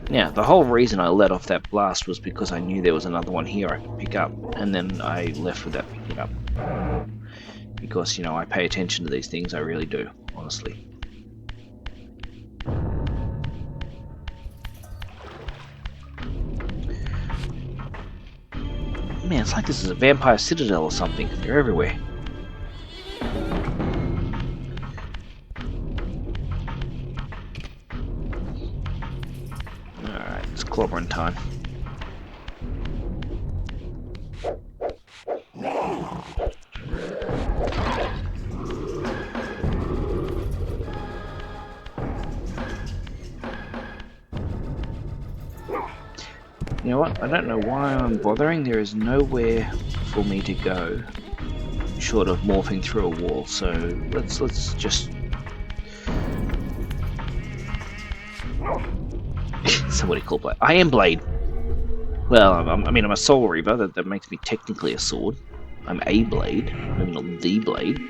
Speaker 1: Now, the whole reason I let off that blast was because I knew there was another one here I could pick up, and then I left without picking it up. Because, you know, I pay attention to these things, I really do, honestly. Man, it's like this is a vampire citadel or something. They're everywhere. Alright, it's clobbering time. You know what? I don't know why I'm bothering. There is nowhere for me to go short of morphing through a wall. So let's just. Somebody call Blade. I am Blade. Well, I mean, I'm a Soul Reaver. That makes me technically a sword. I'm a blade. I'm not the blade.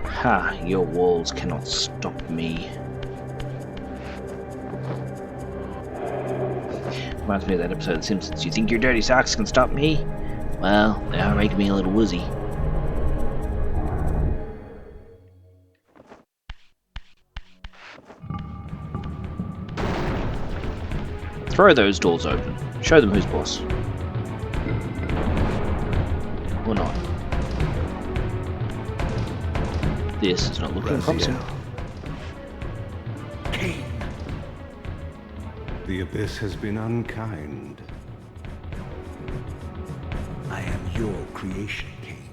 Speaker 1: Ha, your walls cannot stop me. Reminds me of that episode of The Simpsons. You think your dirty socks can stop me? Well, they are making me a little woozy. Throw those doors open. Show them who's boss. Or not. This is not looking promising.
Speaker 3: Cain. The abyss has been unkind.
Speaker 2: I am your creation, King.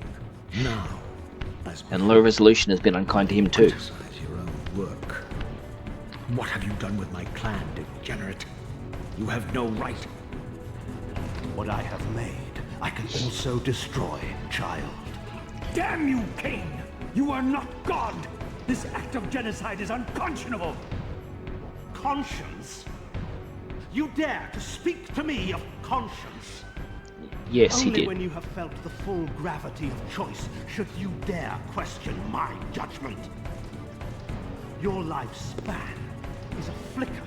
Speaker 2: Now, as as
Speaker 1: And
Speaker 2: before.
Speaker 1: low resolution has been unkind to him too.
Speaker 2: Criticize your own work. What have you done with my clan, degenerate? You have no right.
Speaker 3: What I have made, I can also destroy, child.
Speaker 4: Damn you, Cain! You are not God! This act of genocide is unconscionable!
Speaker 3: Conscience? You dare to speak to me of conscience?
Speaker 1: Yes, he
Speaker 3: Only
Speaker 1: did.
Speaker 3: when you have felt the full gravity of choice should you dare question my judgment. Your lifespan is a flicker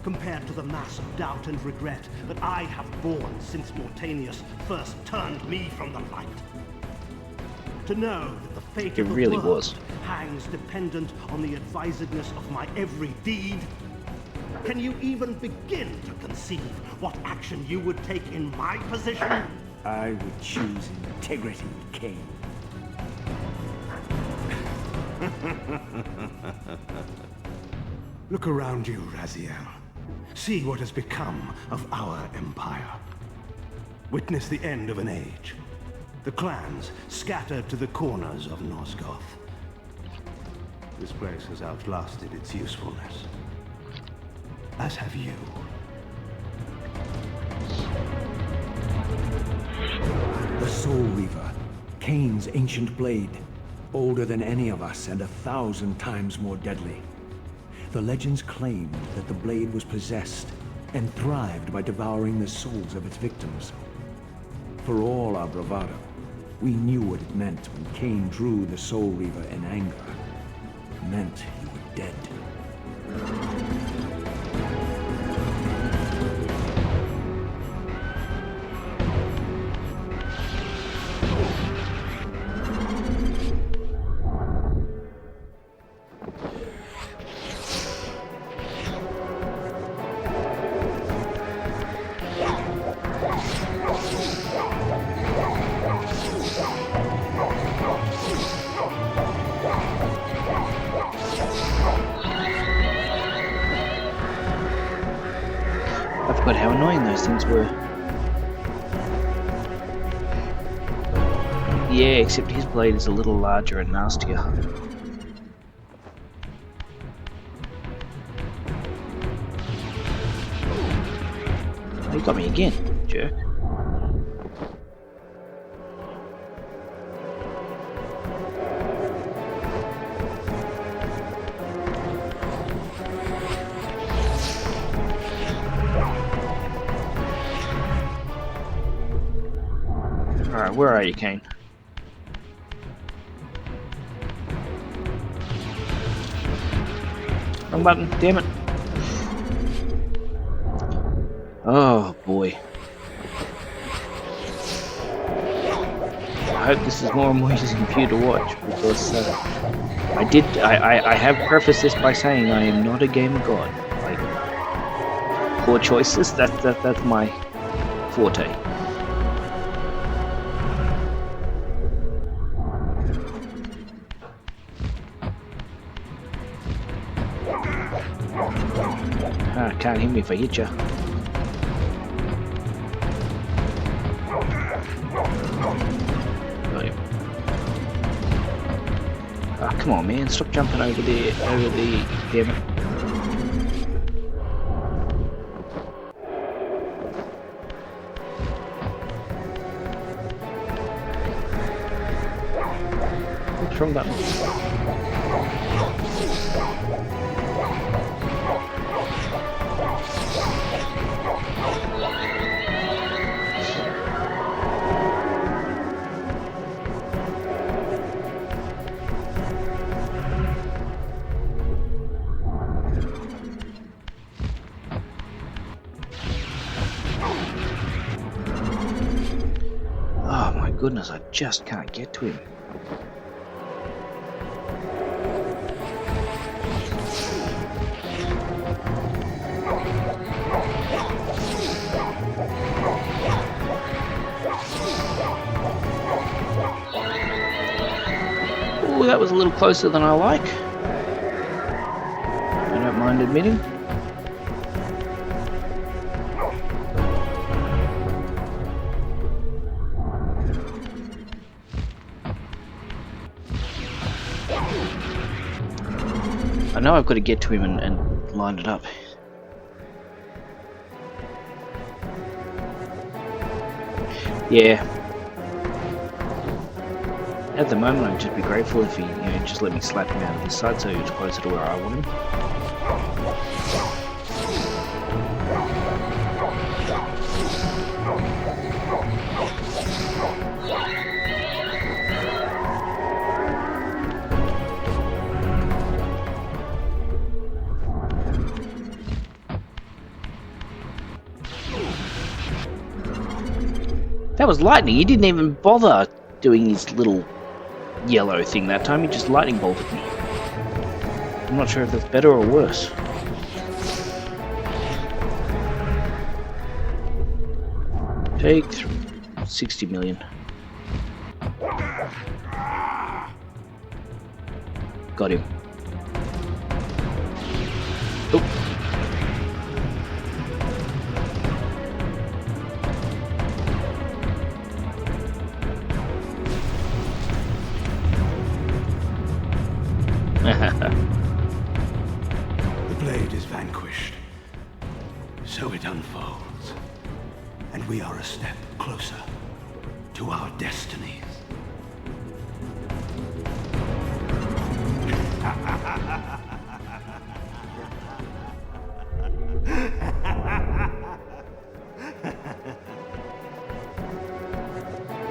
Speaker 3: compared to the mass of doubt and regret that I have borne since Mortanius first turned me from the light. To know that the fate
Speaker 1: It
Speaker 3: of the
Speaker 1: really
Speaker 3: world
Speaker 1: was.
Speaker 3: hangs dependent on the advisedness of my every deed. Can you even begin to conceive what action you would take in my position?
Speaker 4: I would choose integrity, Cain.
Speaker 3: Look around you, Raziel. See what has become of our empire. Witness the end of an age. The clans scattered to the corners of Nosgoth. This place has outlasted its usefulness. As have you.
Speaker 2: The Soul Reaver, Cain's ancient blade, older than any of us and 1,000 times more deadly. The legends claimed that the blade was possessed and thrived by devouring the souls of its victims. For all our bravado, we knew what it meant when Cain drew the Soul Reaver in anger. It meant you were dead.
Speaker 1: I forgot how annoying those things were. Yeah, except his blade is a little larger and nastier. Oh, he got me again, jerk. Alright, where are you, Cain? Wrong button, damn it. Oh boy. I hope this is more and more easy for you to watch, because I have prefaced this by saying I am not a game god. Like, poor choices, that's my forte. Can't hit me if I hit ya. Got him. Ah, come on, man! Stop jumping over there, damn it! Oops, wrong button. Oh my goodness, I just can't get to him. Oh, that was a little closer than I like. I don't mind admitting. I know I've got to get to him and line it up. Yeah. At the moment, I'd just be grateful if he, just let me slap him out of this side so he was closer to where I want him. That was lightning. He didn't even bother doing his little yellow thing that time. He just lightning bolted me. I'm not sure if that's better or worse. Take 60 million. Got him. Oh.
Speaker 3: The blade is vanquished. So it unfolds. And we are a step closer to our destinies.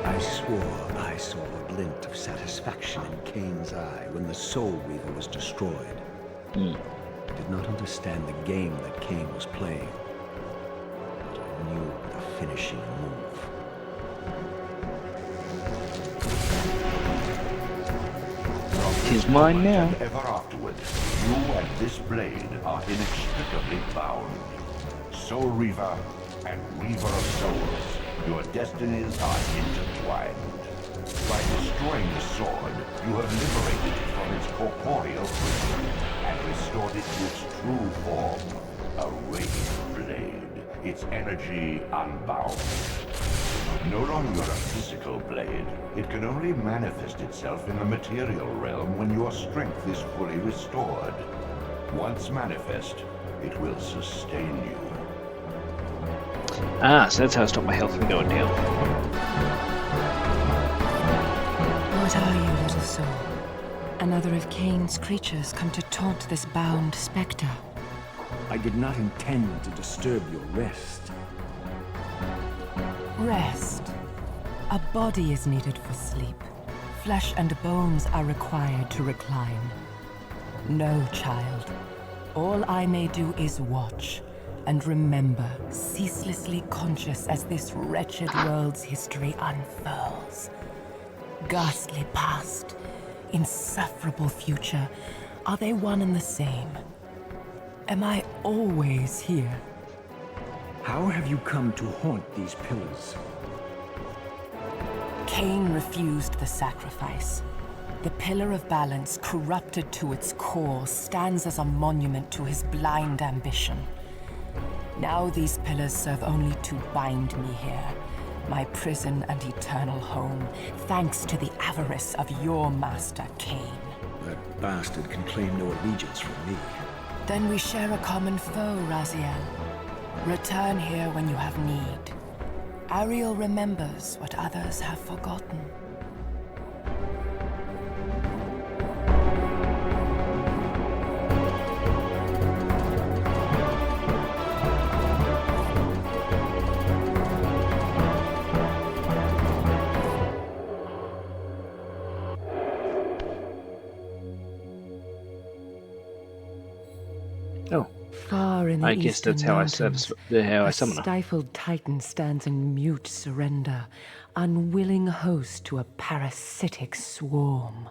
Speaker 2: I swore I saw a glint of satisfaction in Cain's eye when the Soul Reaver was destroyed. I did not understand the game that Cain was playing, but I knew the finishing move.
Speaker 1: Tis mine now.
Speaker 5: And ever afterward, you and this blade are inextricably bound. Soul Reaver and Reaver of Souls, your destinies are intertwined. By destroying the sword, you have liberated it from its corporeal prison and restored it to its true form, a wraith blade, its energy unbound. No longer a physical blade, it can only manifest itself in the material realm when your strength is fully restored. Once manifest, it will sustain you.
Speaker 1: Ah, so that's how I stop my health from going down.
Speaker 6: What are you, little soul? Another of Cain's creatures come to taunt this bound spectre.
Speaker 2: I did not intend to disturb your rest.
Speaker 6: Rest. A body is needed for sleep. Flesh and bones are required to recline. No, child. All I may do is watch and remember, ceaselessly conscious as this wretched world's history unfurls. Ghastly past, insufferable future, are they one and the same? Am I always here?
Speaker 2: How have you come to haunt these pillars?
Speaker 6: Cain refused the sacrifice. The pillar of balance, corrupted to its core, stands as a monument to his blind ambition. Now these pillars serve only to bind me here, my prison and eternal home, thanks to the avarice of your master, Cain.
Speaker 2: That bastard can claim no allegiance from me.
Speaker 6: Then we share a common foe, Raziel. Return here when you have need. Ariel remembers what others have forgotten.
Speaker 1: Oh,
Speaker 6: Far in the
Speaker 1: I guess that's how I summon
Speaker 6: a
Speaker 1: her.
Speaker 6: stifled titan stands in mute surrender, unwilling host to a parasitic swarm.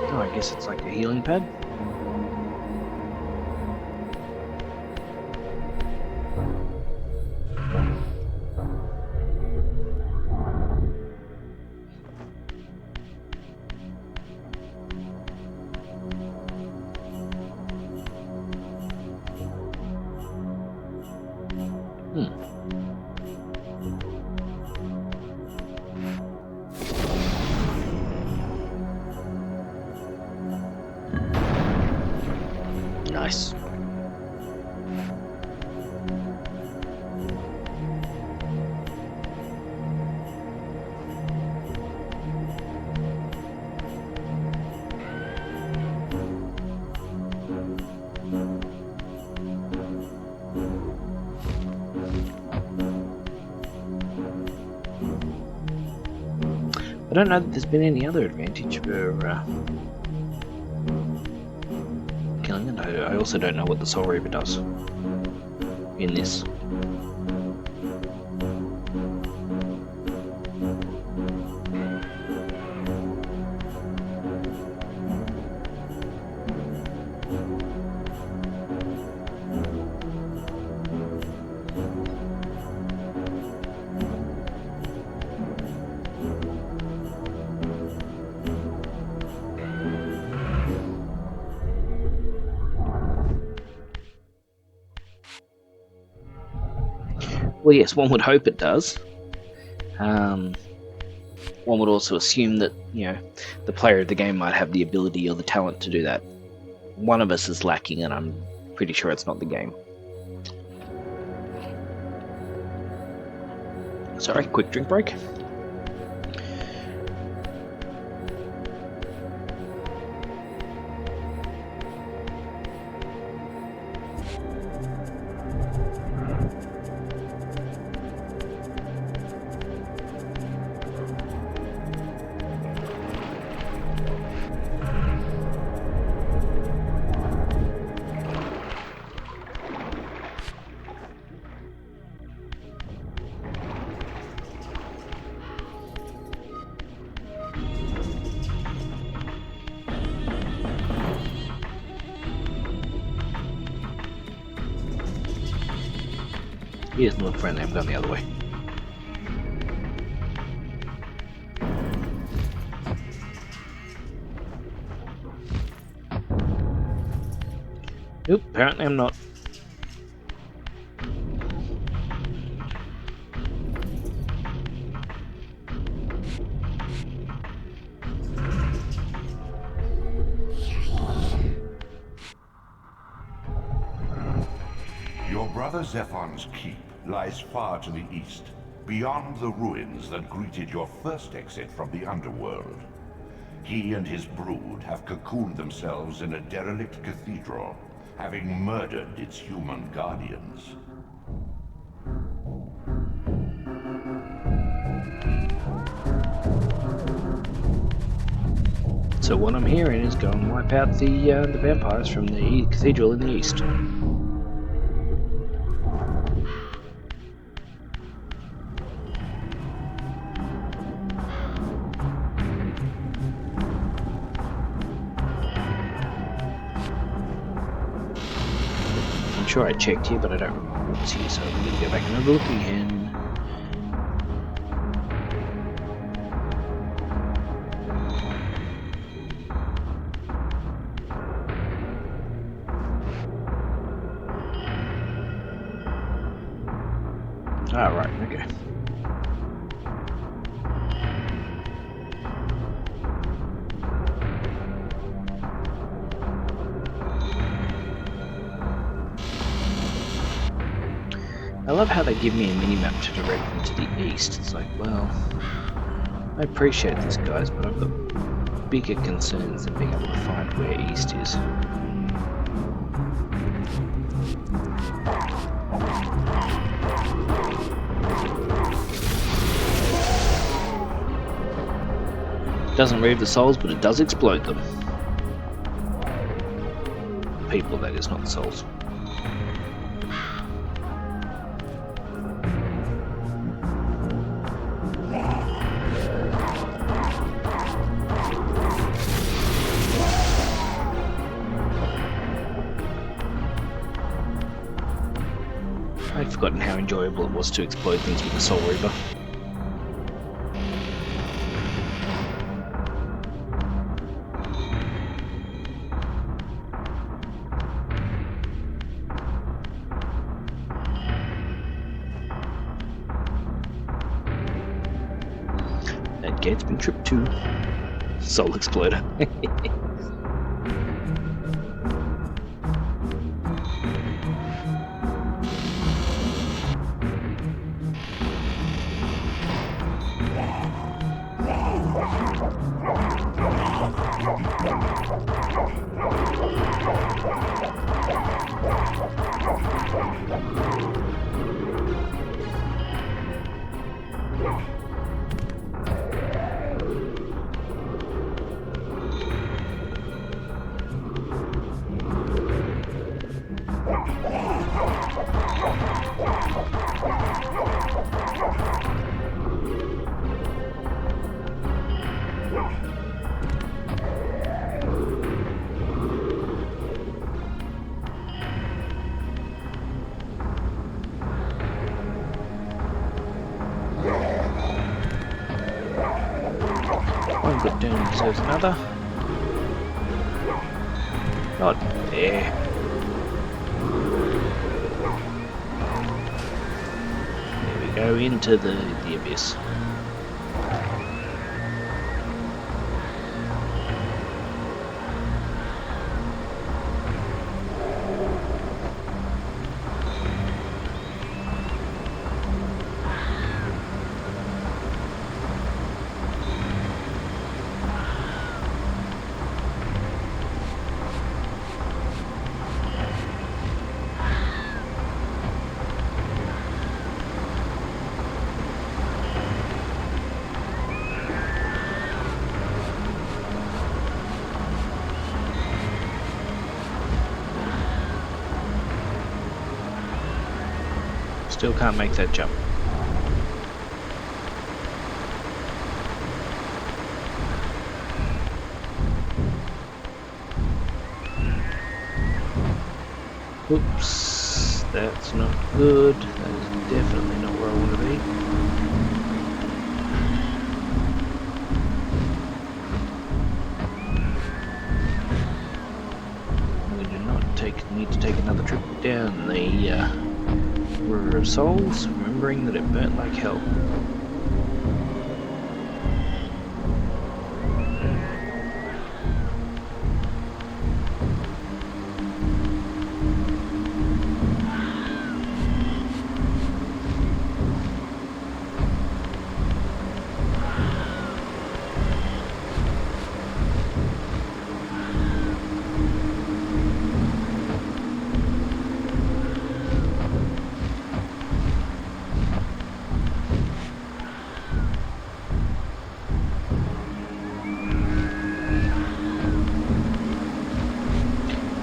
Speaker 1: Oh, I guess it's like a healing pad. Hmm. Nice. I don't know that there's been any other advantage for killing it. I also don't know what the Soul Reaver does in this. Well, yes, one would hope it does. One would also assume that, the player of the game might have the ability or the talent to do that. One of us is lacking, and I'm pretty sure it's not the game. Sorry, quick drink break. He doesn't look friendly, I'm going the other way. Nope, apparently I'm not.
Speaker 5: Your brother Zephon's keep lies far to the east, beyond the ruins that greeted your first exit from the underworld. He and his brood have cocooned themselves in a derelict cathedral, having murdered its human guardians.
Speaker 1: So what I'm hearing is go and wipe out the vampires from the cathedral in the east. I'm sure I checked here, but I don't remember what's here, so I'm going to go back and have a look again. Ah, right, okay. I love how they give me a mini-map to direct me to the east. It's like, well, I appreciate this, guys, but I've got bigger concerns than being able to find where east is. It doesn't reave the souls, but it does explode them. People, that is, not the souls. I'd forgotten how enjoyable it was to explode things with the Soul Reaver. it's been tripped too. Soul Exploder. One good down deserves another. Not there. There we go, into the abyss. Still can't make that jump. Oops, that's not good. That is definitely not where I want to be. We do not need to take another trip down the River of Souls, remembering that it burnt like hell.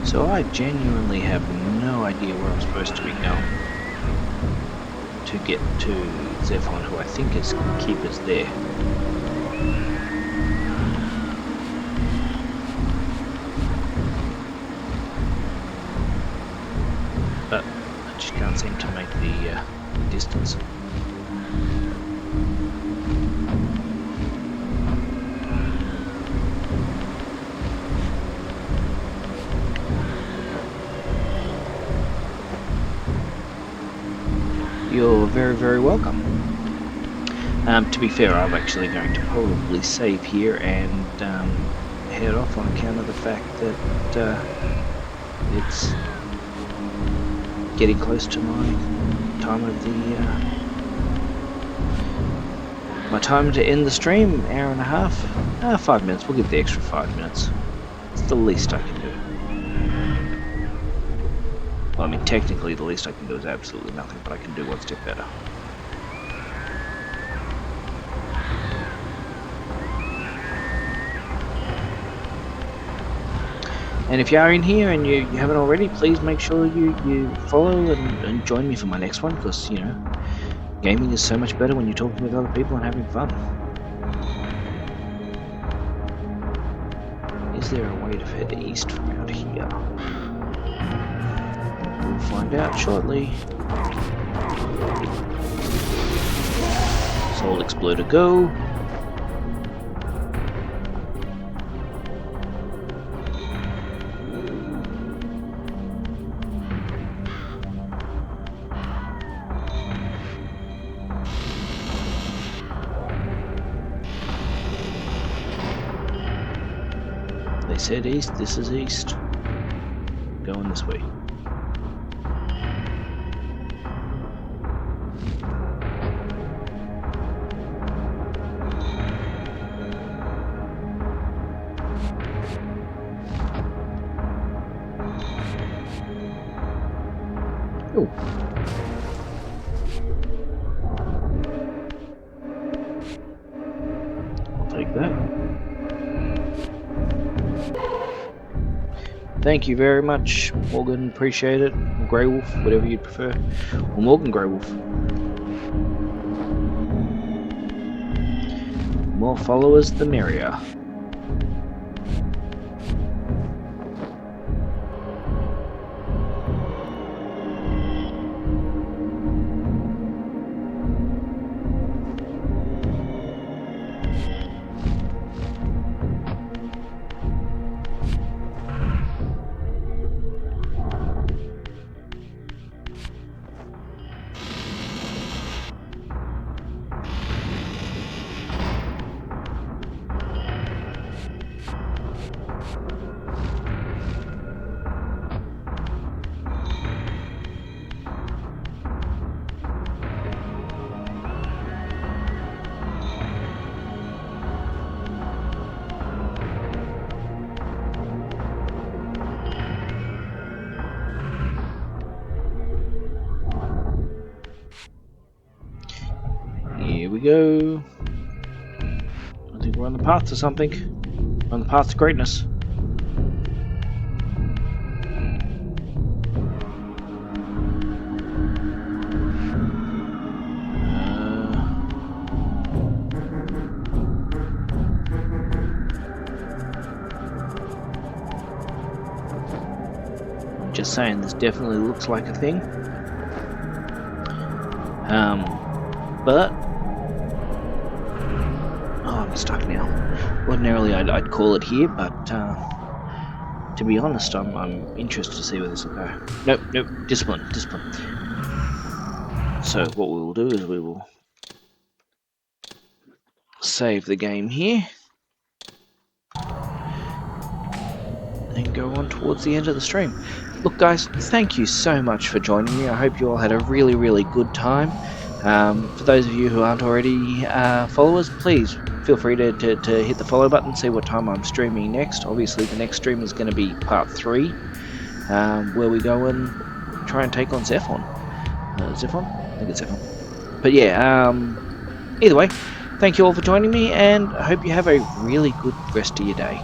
Speaker 1: So I genuinely have no idea where I'm supposed to be going to get to Zephon, who I think is keepers there. But I just can't seem to make the distance. You're very, very welcome. To be fair, I'm actually going to probably save here and head off on account of the fact that it's getting close to my time of my time to end the stream. Hour and a half, 5 minutes. We'll give the extra 5 minutes. It's the least I can do. Well, I mean, technically the least I can do is absolutely nothing, but I can do one step better. And if you are in here and you haven't already, please make sure you follow and join me for my next one, because, you know, gaming is so much better when you're talking with other people and having fun. Is there a way to head east from out here? We'll find out shortly. Soul Exploder, go! said east, this is east. Going this way. Oh. I'll take that. Thank you very much, Morgan. Appreciate it. Grey Wolf, whatever you'd prefer. Or Morgan Grey Wolf. More followers, the merrier. Here we go. I think we're on the path to something. On the path to greatness. Just saying, this definitely looks like a thing. But oh, I'm stuck now. Ordinarily, I'd call it here, but to be honest, I'm interested to see where this will go. Nope, discipline. So what we will do is we will save the game here and go on towards the end of the stream. Look guys, thank you so much for joining me. I hope you all had a really good time. For those of you who aren't already followers, please feel free to hit the follow button, see what time I'm streaming next. Obviously the next stream is going to be part 3, where we go and try and take on Zephon. Zephon? I think it's Zephon. But yeah, either way, thank you all for joining me, and I hope you have a really good rest of your day.